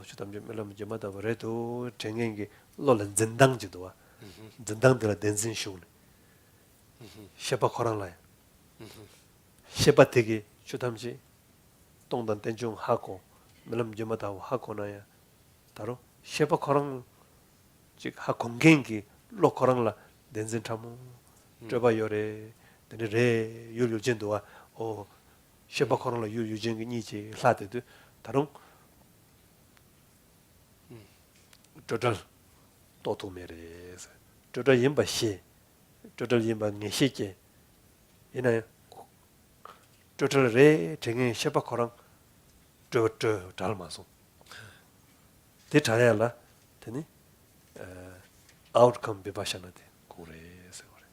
주담 좀 melom jemada 버래도 쟁행기 로는 전당지도 와. 전당들 댄신 쇼네. 셰바 코랑라. 셰바 되게 주담지 동단 댄중 하고 melom jemada 하고 나야. 다로 셰바 코랑 즉 하 공경기 로 코랑라 댄신 참고 저바 요래 데레 유유진도 와. 셰바 코랑라 유유진기 니지 라데도 다른 조절 또도 메레스 조절 임바시 조절 임바 니시게 이나 조절레 쟁에 셰바코랑 조조 달마소 대타야라 되니 아웃컴 비바샤나데 고레스 고레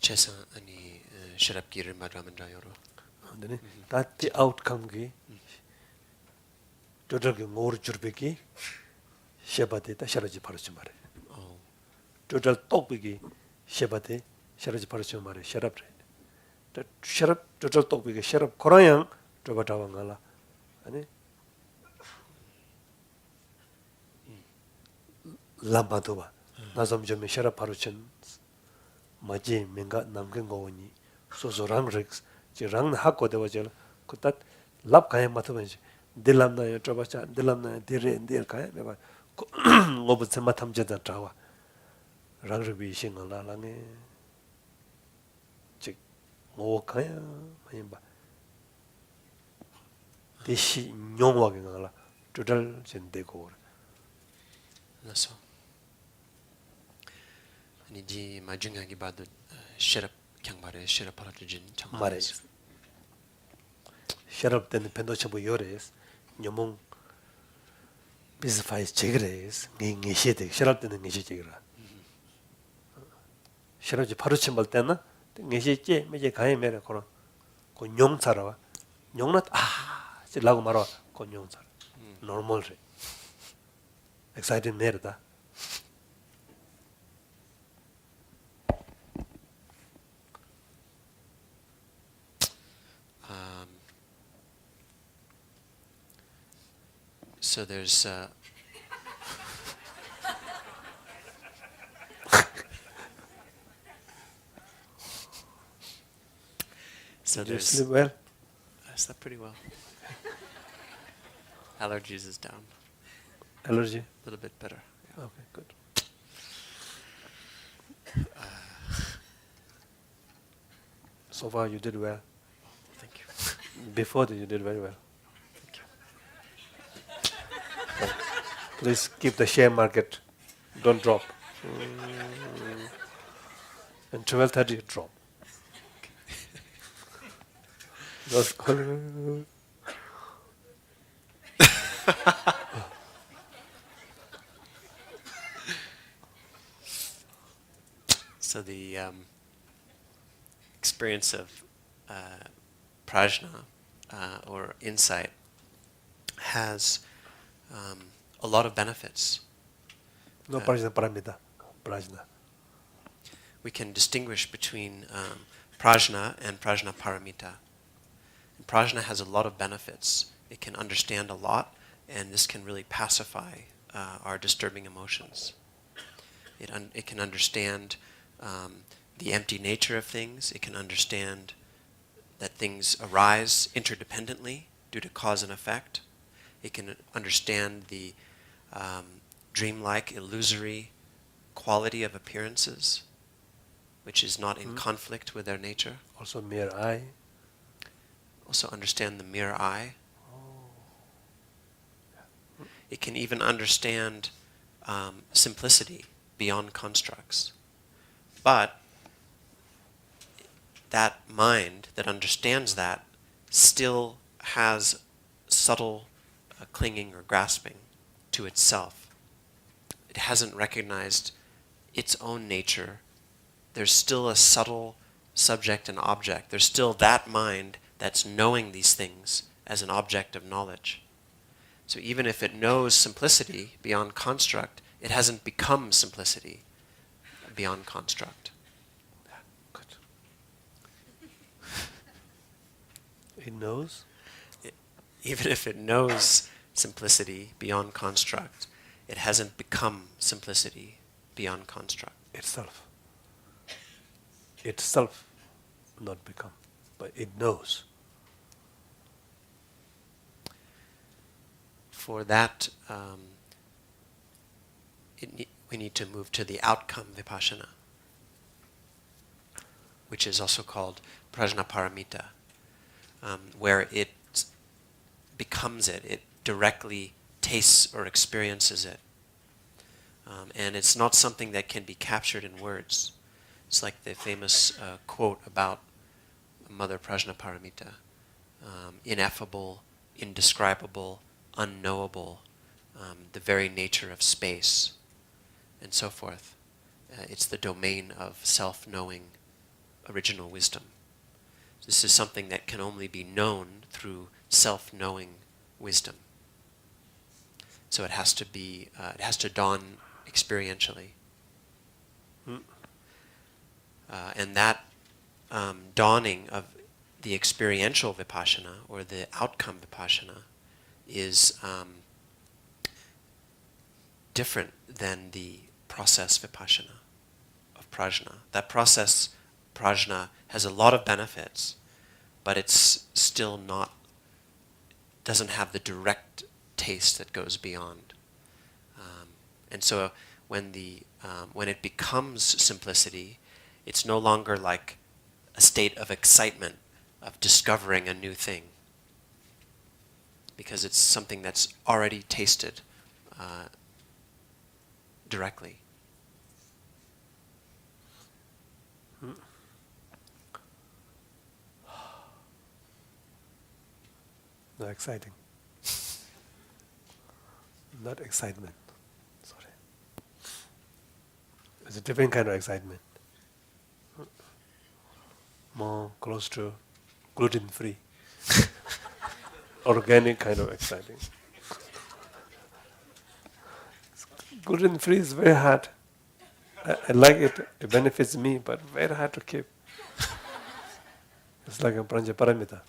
Chesa ani sharab kirir madramandra yoro. 되니 다티 아웃컴기 조절기 모르 줄베기 셰바데다 샤라지 바르지 말해 조절 똑비기 셰바데 샤라지 바르지 말해 샤랍래 샤랍 조절 똑비기 샤랍 코라양 조바다왕가라 아니 람바도바 나섬점에 샤랍 바르친 마지 맹가 남긴 거오니 소소랑 렉스 지랑 하고 되어져 그딱 랍 가야 맞으면서 딜람나요 저바자 딜람나요 디레 가야 내가 오버스 마탐제다 자와 랑르비 싱을라랑에 즉 오카야 마임바 대시 용하게 나라 조절 전되고 Naso. Ani ji majungagi badu sharab kyangmare sharab paratujin 말해 셔럽 때는 펜도쳐부 요레스 녀몽 비스파이스 제그레스 닝이시데 셔럽 때는 닝이시제그라 셔럽지 바로 침발 때는 닝이시제 메제 가에 메라 코로 고 용사라와 용낫 라고 말아 고 용사 노멀레 excited 메르다 So there's Did you sleep well? I slept pretty well. Allergies is down. Allergy? A little bit better. Yeah. Okay, good. So far you did well. Thank you. Before that you did very well. Thank you. Please keep the share market. Don't drop. And 12:30 drop. Just So the experience of prajna or insight has a lot of benefits. no prajna paramita. Prajna. We can distinguish between prajna and prajna paramita. And prajna has a lot of benefits. It can understand a lot, and this can really pacify our disturbing emotions. It can understand the empty nature of things. It can understand that things arise interdependently due to cause and effect. It can understand the dreamlike, illusory quality of appearances, which is not in conflict with their nature. Also mere eye. Also understand the mere eye. It can even understand simplicity beyond constructs. But that mind that understands that still has subtle clinging or grasping to itself. It hasn't recognized its own nature. There's still a subtle subject and object. There's still that mind that's knowing these things as an object of knowledge. So even if it knows simplicity beyond construct, it hasn't become simplicity beyond construct. Good. It knows? Even if it knows simplicity beyond construct, it hasn't become simplicity beyond construct. Itself. Itself not become, but it knows. For that, we need to move to the outcome vipassana, which is also called prajnaparamita, where it becomes it. It directly tastes or experiences it. And it's not something that can be captured in words. It's like the famous quote about Mother Prajnaparamita, ineffable, indescribable, unknowable, the very nature of space, and so forth. It's the domain of self-knowing original wisdom. This is something that can only be known through self-knowing wisdom. So it has to dawn experientially. And that dawning of the experiential vipassana, or the outcome vipassana, is different than the process vipassana of prajna. That process prajna has a lot of benefits, but it's still doesn't have the direct taste that goes beyond. And so when it becomes simplicity, it's no longer like a state of excitement of discovering a new thing, because it's something that's already tasted directly. Not exciting. Not excitement. Sorry. It's a different kind of excitement. More close to gluten-free. Organic kind of exciting. Gluten-free is very hard. I like it. It benefits me, but very hard to keep. It's like a prajna paramita.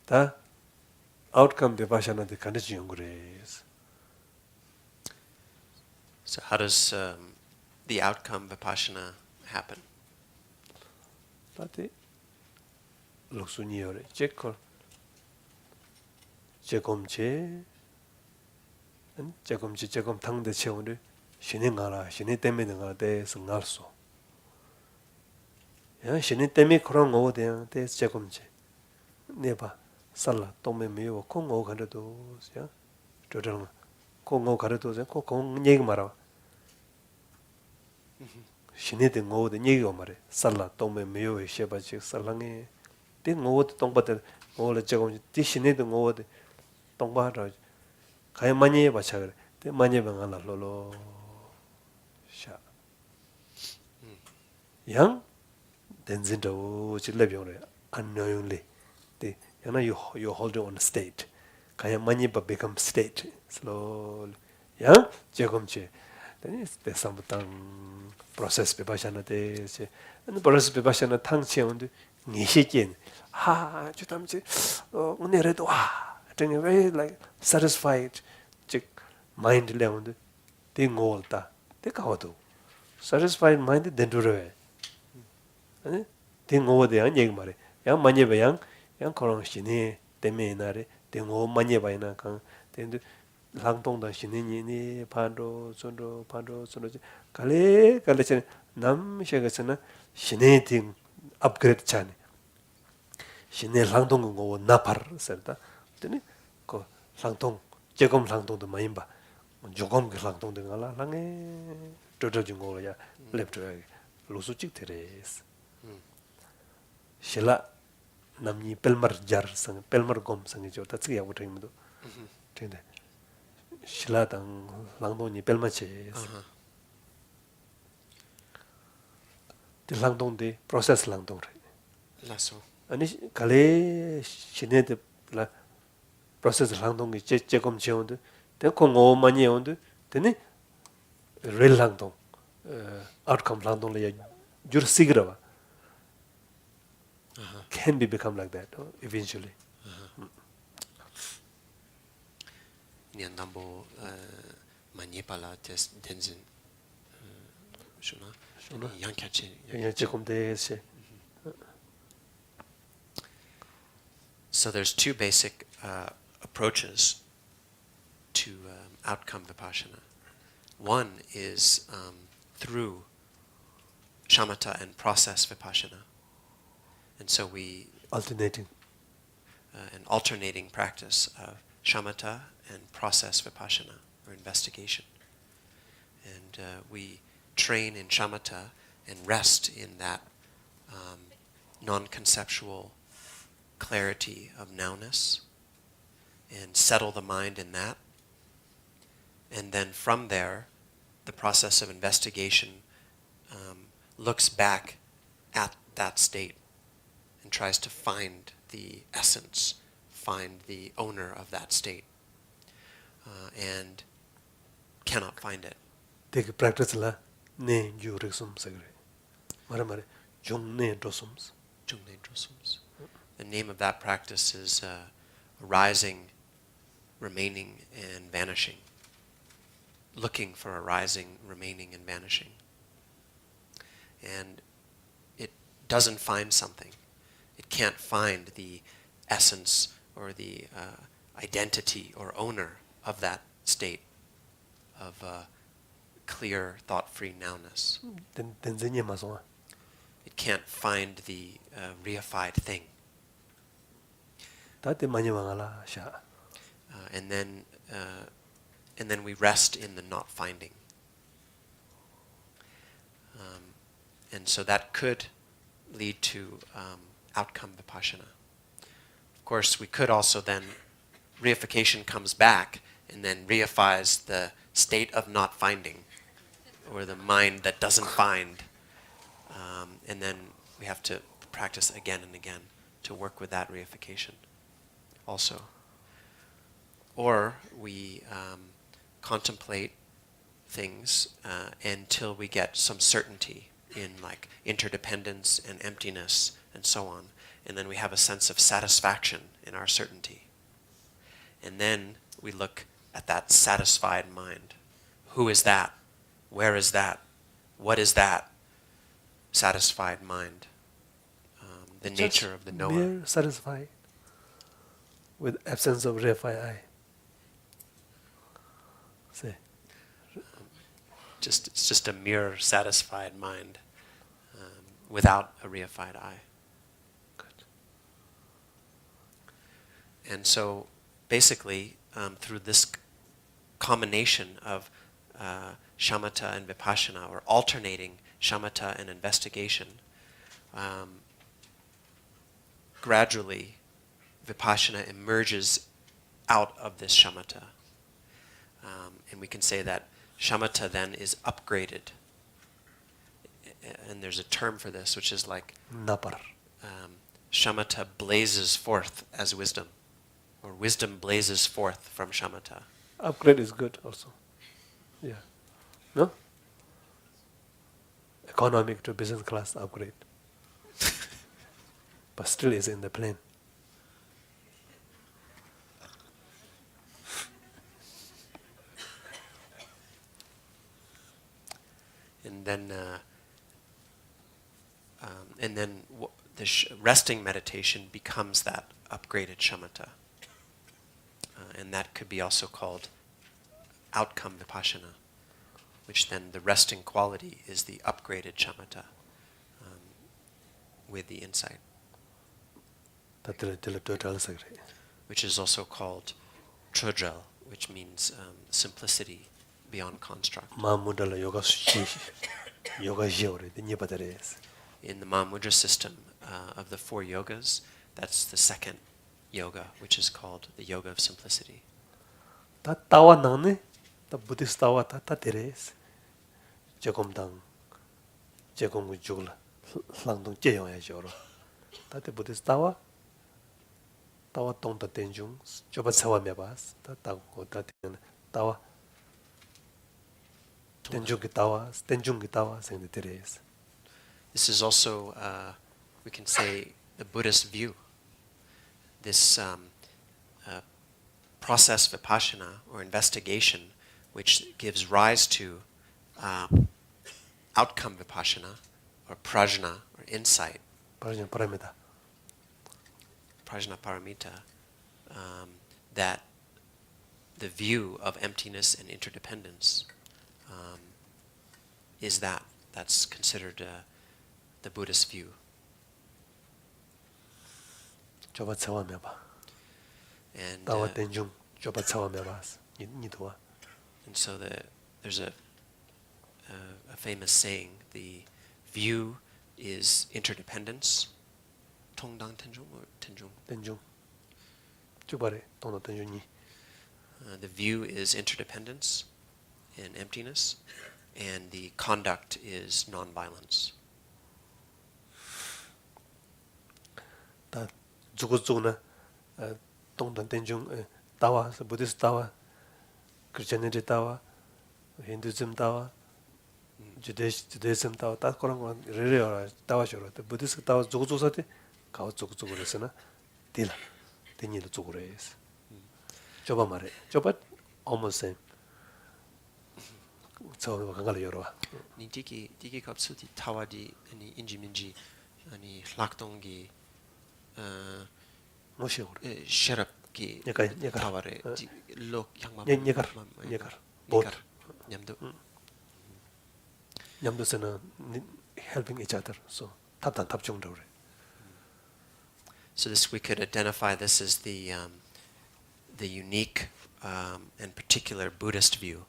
The outcome vipassana the condition grace. So how does the outcome vipassana happen? Tati luksuniore checkor chekomche and chekom tangde cheonde shini ngala shini teme ngala de sangalso ya shini teme krong o de chekomche neba sala tome meyo kongo kanado ya 저런 kongo kanado ko kong 얘기 말아 신에데 ngoode 얘기가 말해 살라 tome meyo shebachi 살랑에 데 ngoode 동바데 ngoole 제공 디 신에데 ngoode 동바라 가야 많이 해 봐차 그래 데 많이 해 봐가 로로 샤 양 덴진도 질레병래 unknowingly 데 yana you holding on a state 가야 많이 봐 become state slowly 양 제공체 then there's some process beba시나 되지 and process be바시나 탕치온데 니시긴 하 주담지 오늘에도 와 되게 very like satisfied 즉 mind level 띵올다 대가워도 satisfied mind 된두래 아니 띵오데 안 얘기 말해 양 많이 봐양 양 그런 신이 때문에 나래 띵오 많이 봐이나 강 된두 랑동다 신이니 반도 손도 갈래 남셰가스나 신의 띵 업그레이드 차네 신의 랑동 거 나파르 설다 되니 그 랑동 제금 랑동도 많이 봐 조금 그 랑동도 갈라 랑에 저저진 거야 랩트에 로수직 테레스 실라 남니 펠머 자르상 펠머 곰상이 저 따츠기 하고 되는도 되네 실라당 랑동이 펠마체 랑동데 프로세스 랑동래 라소 아니 갈래 신에데 라 프로세스 랑동이 제금 지원데 대콩 많이 온데 되네 real 랑동 outcome 랑동래 주르시그라 can be become like that eventually niandambo manipala tes tenzin shuna yankachi 제금데세 So there's two basic approaches to outcome vipassana. One is through shamatha and process vipassana. And so we alternating an alternating practice of shamatha and process vipassana, or investigation. And we train in shamatha and rest in that non-conceptual clarity of nowness and settle the mind in that. And then from there, the process of investigation looks back at that state and tries to find the essence, find the owner of that state, and cannot find it. 되게 practice la ne jurisum sagre mare jung ne dosums Jungnen Drosums. The name of that practice is arising, remaining, and vanishing. Looking for arising, remaining, and vanishing. And it doesn't find something. It can't find the essence or the identity or owner of that state of clear, thought-free nowness. 된zenye maso It can't find the reified thing. 다때 많이 망ala sha And then we rest in the not finding. And so that could lead to outcome vipassana. Of course, we could also then, reification comes back and then reifies the state of not finding, or the mind that doesn't find. And then we have to practice again and again to work with that reification also. Or we contemplate things until we get some certainty in like interdependence and emptiness and so on. And then we have a sense of satisfaction in our certainty. And then we look at that satisfied mind. Who is that? Where is that? What is that satisfied mind? the Just nature of the knower. mere satisfied with absence of reified eye. Say, It's just a mere satisfied mind without a reified eye. good. And so basically, through this combination of shamatha and vipassana, or alternating shamatha and investigation, gradually vipassana emerges out of this shamatha. And we can say that shamatha then is upgraded. And there's a term for this, which is like Napar. shamatha blazes forth as wisdom, or wisdom blazes forth from shamatha. Upgrade is good also. Yeah. No? Economic to business class upgrade. But still is in the plane. And then the resting meditation becomes that upgraded shamatha. And that could be also called outcome vipassana, which then the resting quality is the upgraded shamatha with the insight, which is also called trodrel, which means simplicity beyond construct. In the Mahamudra system of the 4 yogas, that's the second yoga, which is called the yoga of simplicity. Tawa nangni, the Buddhist tawa ta teres. Jegomdang, Jegom jugla, langdong jeyong ya joro. Tate Buddhist tawa tong ta tenjung, joba sawa mebas, ta tago ta tawa. Tenjung ki tawa, sing the teres. This is also, we can say, the Buddhist view. This process vipassana, or investigation, which gives rise to outcome vipassana, or prajna, or insight, Prajna paramita. prajna paramita, that the view of emptiness and interdependence is that's considered the Buddhist view. Joba sawa meba. And Tawa tenjung, joba sawa mebas. Nidwa. and so there's a famous saying: the view is interdependence. Tongdang tenjung or tenjung? Tenjung. Jubare, tongda tenjung ni. The view is interdependence and emptiness, and the conduct is nonviolence. Ta zuguna, tongda tenjung, tawa, Buddhist tawa, Christianity tawa, Hinduism tawa, Judaism tawa, ta korang rere tawa shoro. The Buddhist tawa zugusate, kawa zuguresana, tila, tenila zugures. Joba mare, joba almost same. So kangala yorwa. Ni tiki kapsu ti tawa di ani inji minji ani hlaktongi Moshore. sherap ki Nyakar. taware lok yangma Nyakar. Both. nyamdo. Nyamdosana helping each other. So tapchung dore. So this, we could identify this as the unique and particular Buddhist view.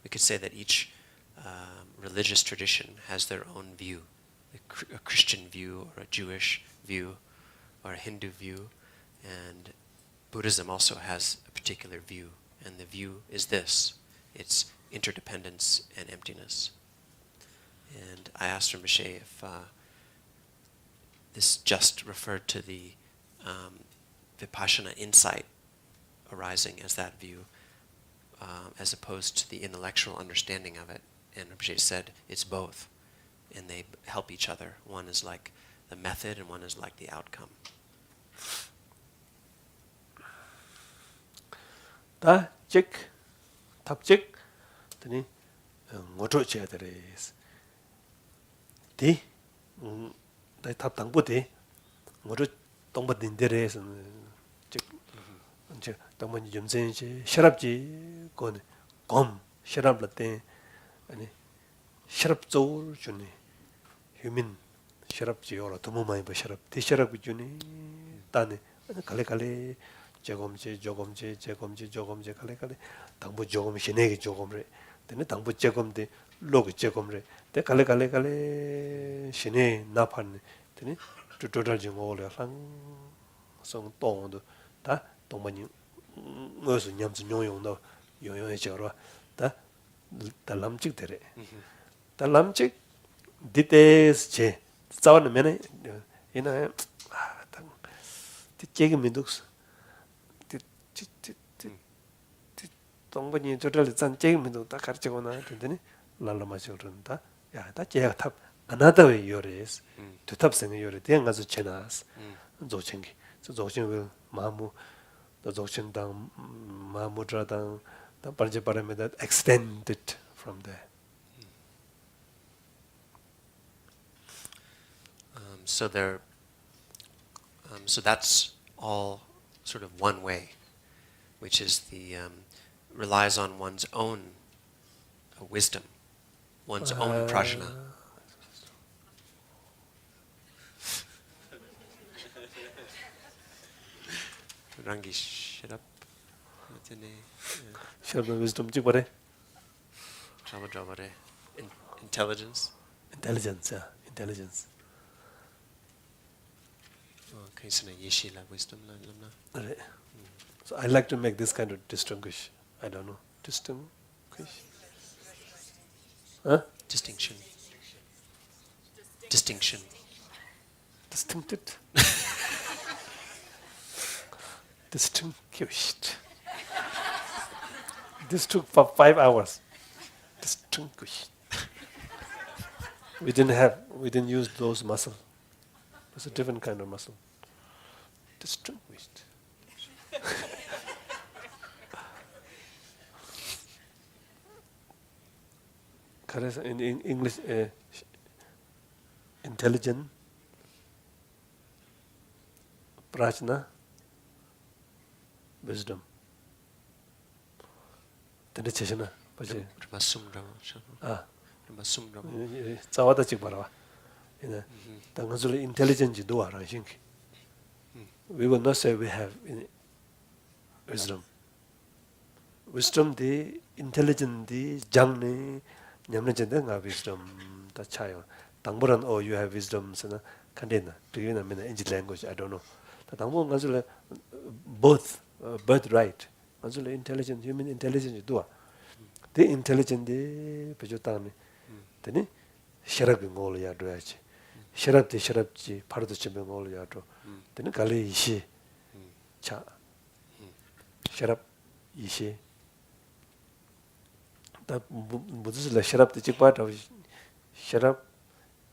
We could say that each religious tradition has their own view, a Christian view, or a Jewish view, or a Hindu view, and Buddhism also has a particular view, and the view is this: it's interdependence and emptiness. And I asked Rinpoche if this just referred to the vipassana insight arising as that view, as opposed to the intellectual understanding of it. And Rinpoche said it's both, and they help each other. One is like the method, and one is like the outcome. Ta chik, tap chik, tani ngoto che Di, dai tap tangpo di, 뭐로 동bad인데레스 즉 당만 점sen지 셔랍지 건 검 셔랍라때 아니 셔랍조 주니 휴민 셔랍지 요라 너무 많이 봐 셔랍 디셔랍 주니 따네 갈래갈래 조금제 갈래갈래 당부 조금 신내기 조금래 근데 당부 조금데 로그 조금래 때 갈래갈래 신내 나판 되니 total jing all ya lang song tong do ta tong ban yin ngo su nyam zu nyong yong do yong yong che ro ta lam chik de re ta lam chik details che zaw na mena ina tang ti che ge min du ti tong ban yin total zan che ge min du ta kar che go na de ni la la ma che ro ta ya ta che ya tap another way yours to tap sing your thing as a chenas zoching so zoching will mamu the zoching dang mamu dra dang the parje parame that extended from there. So there so that's all sort of one way, which is the relies on one's own wisdom, one's own prajna. Rangi, shut up. Share the wisdom chik bare Drama. Intelligence. intelligence, yeah, intelligence. Okay, so yeshi la wisdom la lamna. Right. So I like to make this kind of distinguish. I don't know. Distinguish? Huh? Distinction. Distincted? Distinguished. This took for 5 hours. Distinguished. We didn't use those muscles. It's a different kind of muscle. Distinguished. In English, intelligent, prajna, wisdom. Tende cheshana, pache. Zawada chik barawa. Tangazuli intelligence duwa rangshink. We will not say we have wisdom. Wisdom the intelligent the jangni nyamne jende nga wisdom ta chayo. Tangburan oh you have wisdom sana kandena. Tugina mena English language I don't know. Ta tangbu ngazule both birthright. Ngazule intelligent human intelligence duwa. The intelligent the pejotani. Teni sharab ngol ya doyachi. Sharabji parudo chimbe ngol ya do. Teni kali ishi cha. Sharab ishi. 다 무슨 셔랍도 직바도 셔랍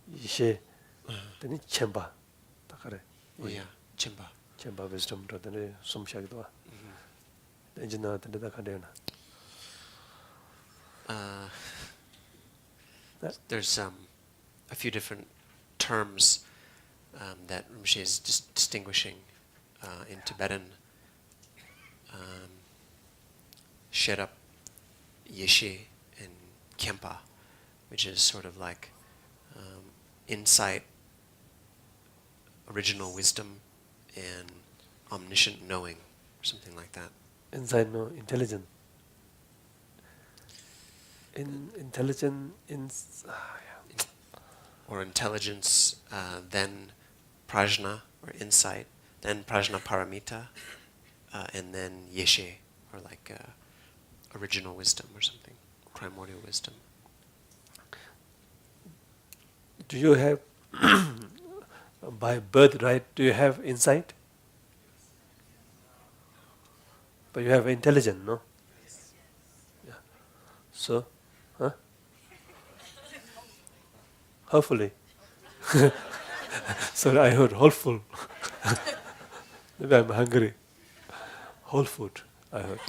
이제 되니 쳔바 다 그래 오야 쳔바 wisdom도 되니 숨쉬기도 와 이제 나한테 다 가려나 there's a few different terms that Rinpoche is distinguishing in Tibetan. Sherab, Yeshe, and Kempa, which is sort of like insight, original wisdom, and omniscient knowing, or something like that. Insight, no, intelligent. Intelligent, or intelligence, then prajna, or insight, then prajna paramita, and then yeshe, or like original wisdom or something, primordial wisdom. Do you have, by birthright, do you have insight? But you have intelligence, no? Yeah. So, hopefully. Sorry, I heard hopeful. Maybe I'm hungry. Whole food, I heard.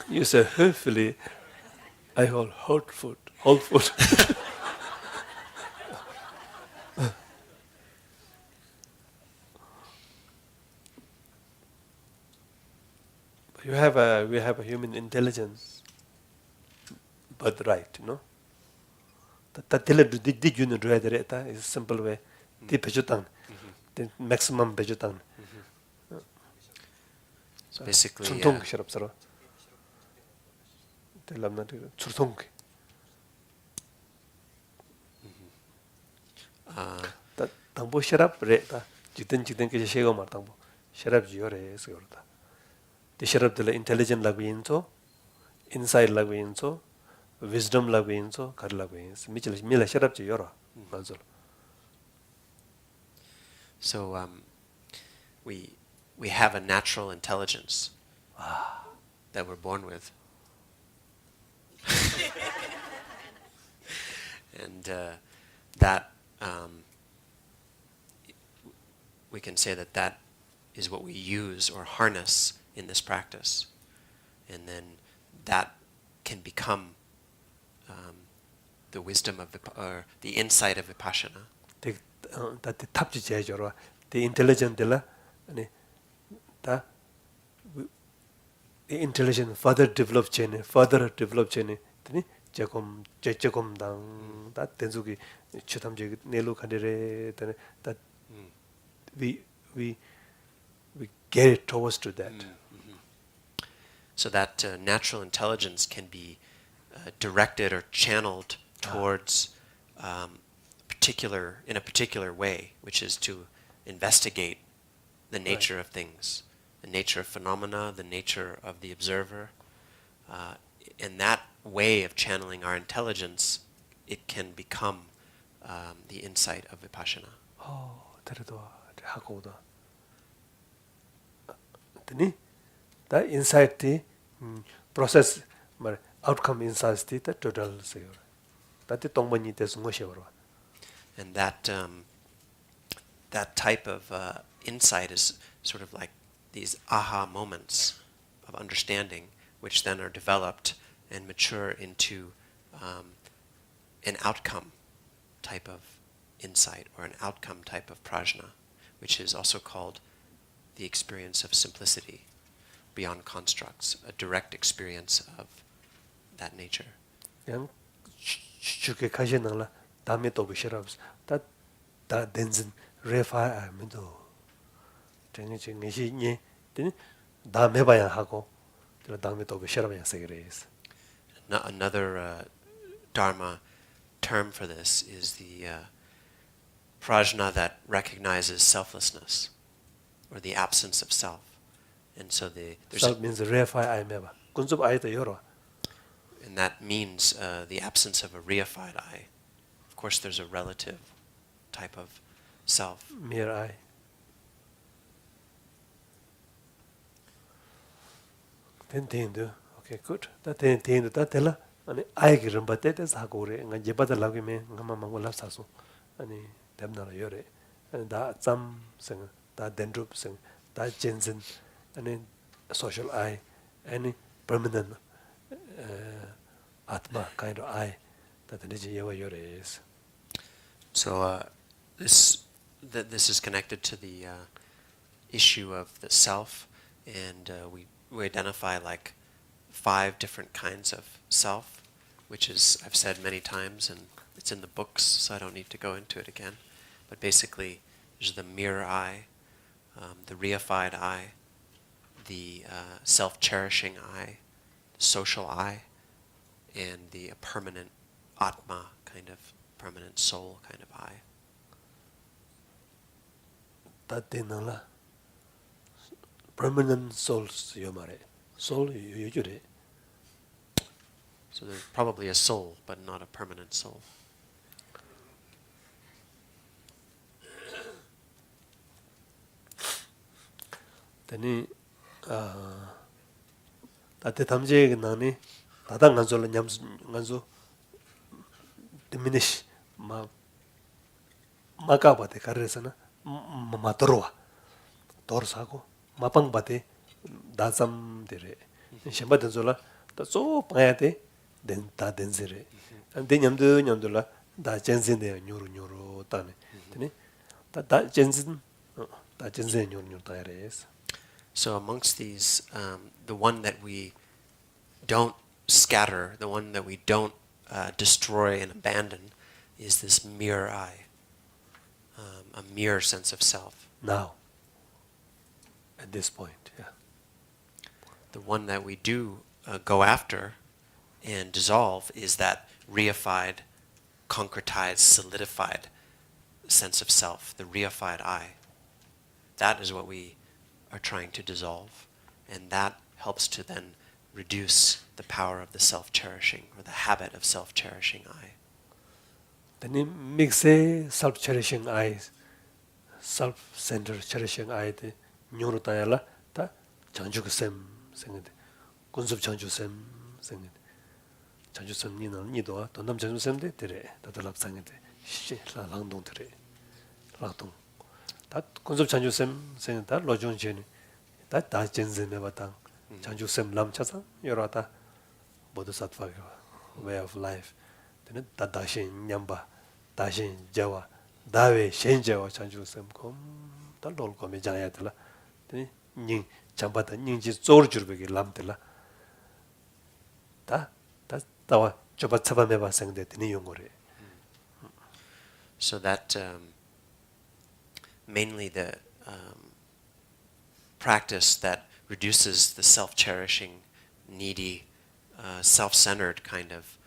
You said hopefully. I heard whole food. we have a human intelligence birthright, you know. That tell did you know that is a simple way. The pejutan, the maximum pejutan. So basically, Chuntung sharap saro. The lamna churtung. That tambo sharap re ta. Jitin ke shego mar tambo. Sharap jiyo re sigurta. The sharap the intelligent lagwinso, insight lagwinso, wisdom lagwinso, kar lagwins. Mila sharap jiyo ra. Manzol. So we have a natural intelligence that we're born with, and that we can say that is what we use or harness in this practice, and then that can become the wisdom of or the insight of vipassana. That the tapji jayjoro, the intelligent dilla, and the intelligent further develop chain, Jacob dang, that Tenzuki, Chitamji, Nelu Kandere, that we get it towards to that. So that natural intelligence can be directed or channeled towards in a particular way, which is to investigate the nature of things, the nature of phenomena, the nature of the observer. And that way of channeling our intelligence, it can become the insight of vipassana. Oh, 하고다. Then that insight the process outcome insights the total say. That the tongmani tes ngoshewa. And that that type of insight is sort of like these aha moments of understanding, which then are developed and mature into an outcome type of insight or an outcome type of prajna, which is also called the experience of simplicity beyond constructs, a direct experience of that nature. Yang chuke kajenala dame to bisharabs that denzin refa amendo. Teni ngi ni teni dame baya hago the dame to bisharabya segres. Another dharma term for this is the prajna that recognizes selflessness, or the absence of self. And so there's Self means refa ameba. Kunzup ayta yoro. And that means the absence of a reified I. Of course, there's a relative type of self. Mere I. Then do. Okay, good. That then that tella. And I get them, but that is Hakore, and Jebata Lagime, Gamma Sasso, and Demna Yore, and that some sing, that dendrup sing, that Jensen, and then social eye, any permanent Atma kind of eye that the Nijiyawa Yore is. So this is connected to the issue of the self, and we identify like 5 different kinds of self, which is, I've said many times, and it's in the books, so I don't need to go into it again. But basically, there's the mirror I, the reified I, the self-cherishing I, the social I, and the permanent Atma, kind of permanent soul kind of I. That dinala permanent souls yomare. Soul yujure. So there's probably a soul, but not a permanent soul. Then that the tamje nani tadang ganzo nyams ganzo diminish makabate karresana matorwa torsago mapang bate dasam dire shamba denzola da so payate den ta denzire and then nyamdula da jensin de nyuru tane tene da jensin da jensin nyuru tayres. So amongst these, the one that we don't scatter, the one that we don't destroy and abandon, is this mere I, a mere sense of self. Now, at this point, yeah. The one that we do go after and dissolve is that reified, concretized, solidified sense of self, the reified I. That is what we are trying to dissolve, and that helps to then reduce the power of the self-cherishing, or the habit of self-cherishing I. Then mix self-cherishing I, self-centered cherishing I, the nyuru tayala, ta chanjuk sem sengde, kunsup chanjuk sem sengde, chanjuk sem nidoa, tondam chanjuk sem de tere, tatalap sengde, shi la langdong tere, langdong. Ta kunsup chanjuk sem sengde, ta lojong jeni, ta jenze me batang, chanjuk sem lam chasa, yorata, bodhisattva way of life. Then ta dashin nyamba, dashin jawa, dawe shen jawa chanjuk sem kom, ta lol kome jaya tela. Then ning chambata ning ji zor jurbegi lam tela. Ta tawa choba chaba meba sengde tini yungore. So that mainly the practice that reduces the self-cherishing, needy, self-centered kind of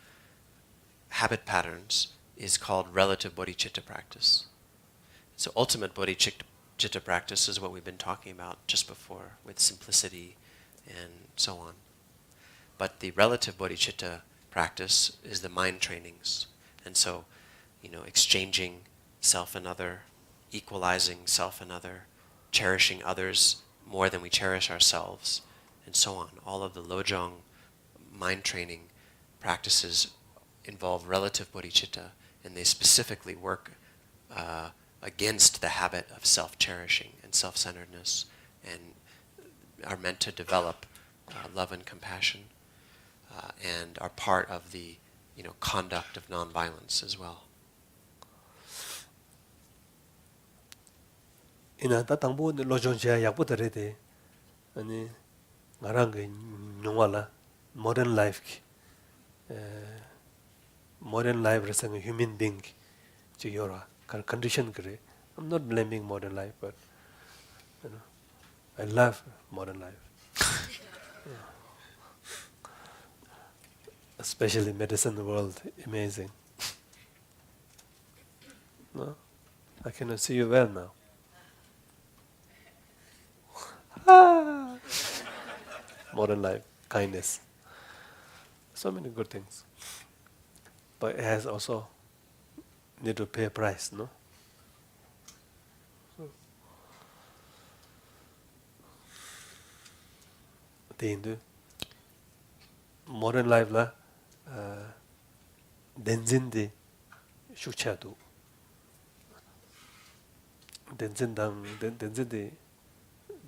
habit patterns is called relative bodhicitta practice. So ultimate bodhicitta practice is what we've been talking about just before, with simplicity and so on. But the relative bodhicitta practice is the mind trainings. And so, exchanging self and other, equalizing self and other, cherishing others more than we cherish ourselves, and so on. All of the Lojong mind training practices involve relative bodhicitta, and they specifically work against the habit of self-cherishing and self-centeredness, and are meant to develop love and compassion, and are part of the conduct of nonviolence as well. Ina ta tangbo lojong jaya yakbo tarete, ani ngarang nyungwala modern life ki, modern life resang human being chi yora condition kare. I'm not blaming modern life, but I love modern life. Especially medicine world, amazing. No, I cannot see you well now. Modern life, kindness, so many good things. But it has also need to pay a price, no? The modern life la denzin de shukchadu. Denzin de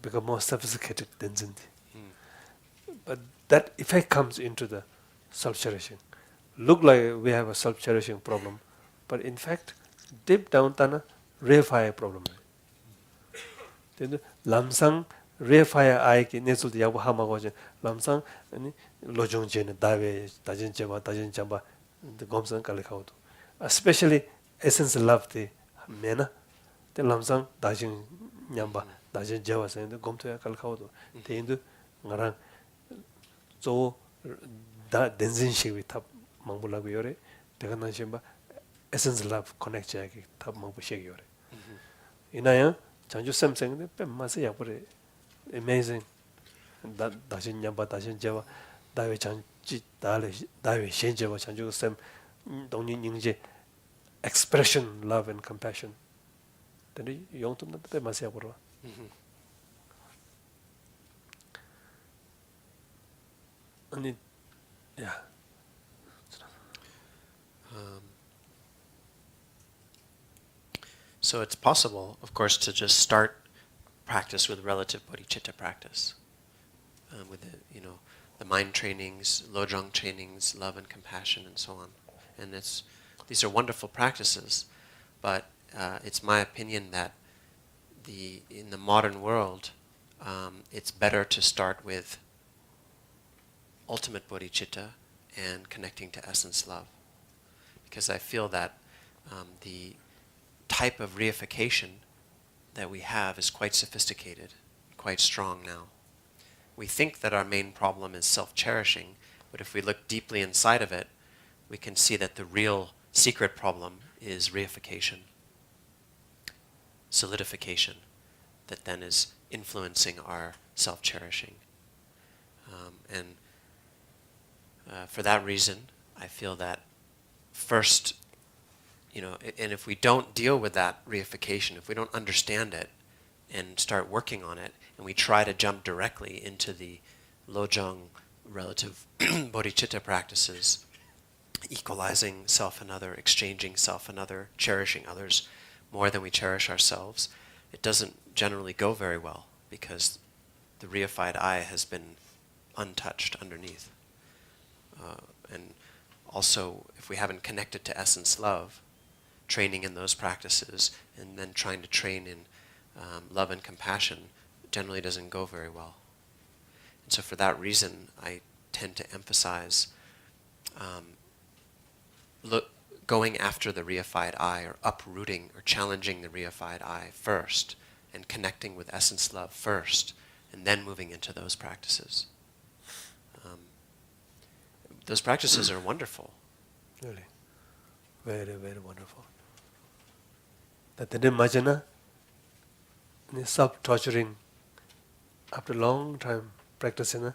become more sophisticated denzin de. But that effect comes into the self-cherishing. Look like we have a self-cherishing problem, but in fact, deep down, tana reify problem. Then lamsang reify I ki nesul di yabu hama goje lamsang ani lojong jene dawe dajin chamba the gomsang kalikautu. Especially essence love the mena. Then lamsang dajin nyamba dajin jawa saying the gomto ya kalikautu. Then do ngarang so da denzin shiwi tap mangbu lagu yore deganan shimba essence love connect jayaki tap mangbu shegi yore. Inaya chanju samsang de pe masa yakure amazing da dajin nyamba dajin jawa dawe chanji dawe shen jawa chanju sam dongni ningje expression love and compassion. Then yongtum na pe masa yakure. Yeah. So it's possible, of course, to just start practice with relative bodhicitta practice, with the mind trainings, lojong trainings, love and compassion, and so on. And these are wonderful practices, but it's my opinion that in the modern world, it's better to start with ultimate bodhicitta and connecting to essence love. Because I feel that the type of reification that we have is quite sophisticated, quite strong now. We think that our main problem is self-cherishing, but if we look deeply inside of it, we can see that the real secret problem is reification, solidification, that then is influencing our self-cherishing. For that reason, I feel that first, and if we don't deal with that reification, if we don't understand it and start working on it, and we try to jump directly into the lojong relative bodhicitta practices, equalizing self and other, exchanging self and other, cherishing others more than we cherish ourselves, it doesn't generally go very well because the reified I has been untouched underneath. And also, if we haven't connected to essence love, training in those practices and then trying to train in love and compassion generally doesn't go very well. And so for that reason, I tend to emphasize going after the reified I, or uprooting or challenging the reified I first, and connecting with essence love first, and then moving into those practices. Those practices are wonderful. Really, very, very wonderful. That they didn't imagine self-torturing after a long time practicing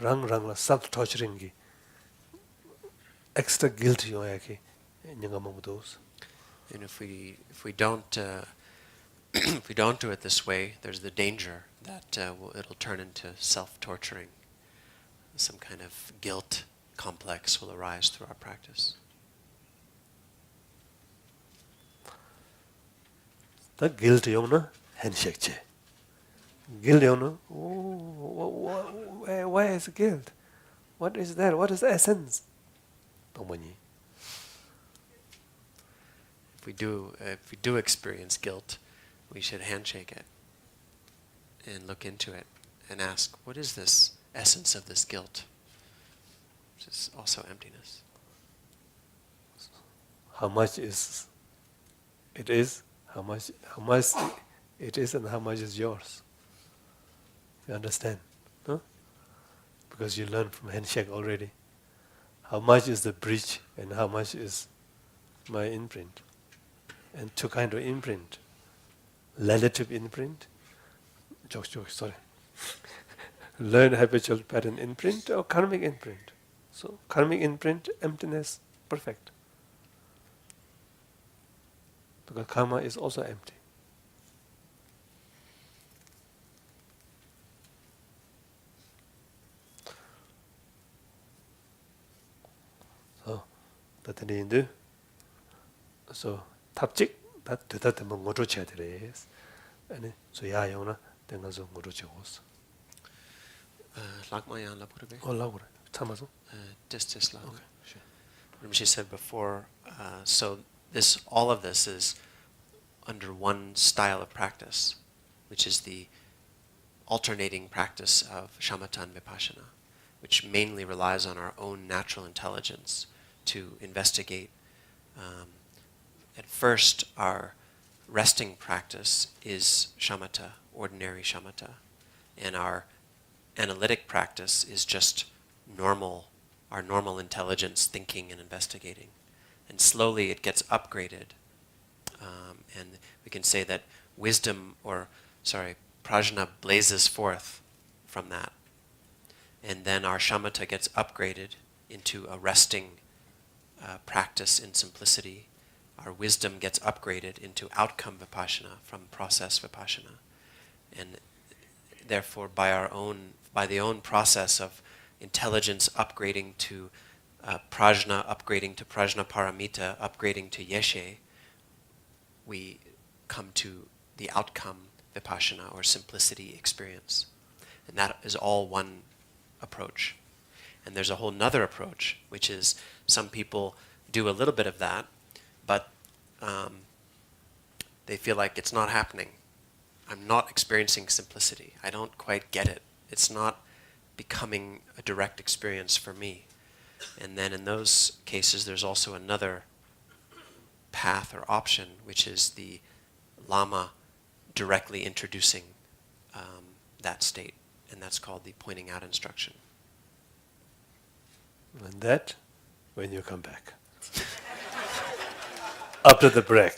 rang self-torturing ki extra guilt yo yaki nyanga those. And if we don't if we don't do it this way, there's the danger that it'll turn into self-torturing. Some kind of guilt complex will arise through our practice. The guilt yona handshake che. Guilt yona. Why is guilt? What is that? What is the essence? If we do experience guilt, we should handshake it and look into it and ask, what is this essence of this guilt? Which is also emptiness. How much is it is? How much it is, and how much is yours? You understand? No? Because you learned from handshake already. How much is the breach and how much is my imprint? And two kind of imprint. Relative imprint. Sorry. Learn habitual pattern imprint or karmic imprint. So karmic imprint, emptiness, perfect. Because karma is also empty. So that in so 탑직 다 되다 뭐 모조 쳐야 돼. 아니 so 야요나 된가서 모조 쳐고서. Lakmayan Lapurabe? Oh, Laura. Tamazo? Dis Lag. Okay, sure. She said before, so all of this is under one style of practice, which is the alternating practice of shamatha and vipassana, which mainly relies on our own natural intelligence to investigate. At first, our resting practice is shamatha, ordinary shamatha, and our analytic practice is just our normal intelligence thinking and investigating. And slowly it gets upgraded. And we can say that prajna blazes forth from that. And then our shamatha gets upgraded into a resting practice in simplicity. Our wisdom gets upgraded into outcome vipassana from process vipassana. And therefore, by the own process of intelligence upgrading to prajna, upgrading to prajna paramita, upgrading to yeshe, we come to the outcome vipassana or simplicity experience. And that is all one approach. And there's a whole nother approach, which is some people do a little bit of that, but they feel like it's not happening. I'm not experiencing simplicity. I don't quite get it. It's not becoming a direct experience for me. And then in those cases, there's also another path or option, which is the Lama directly introducing that state, and that's called the pointing out instruction. And that, when you come back. After the break.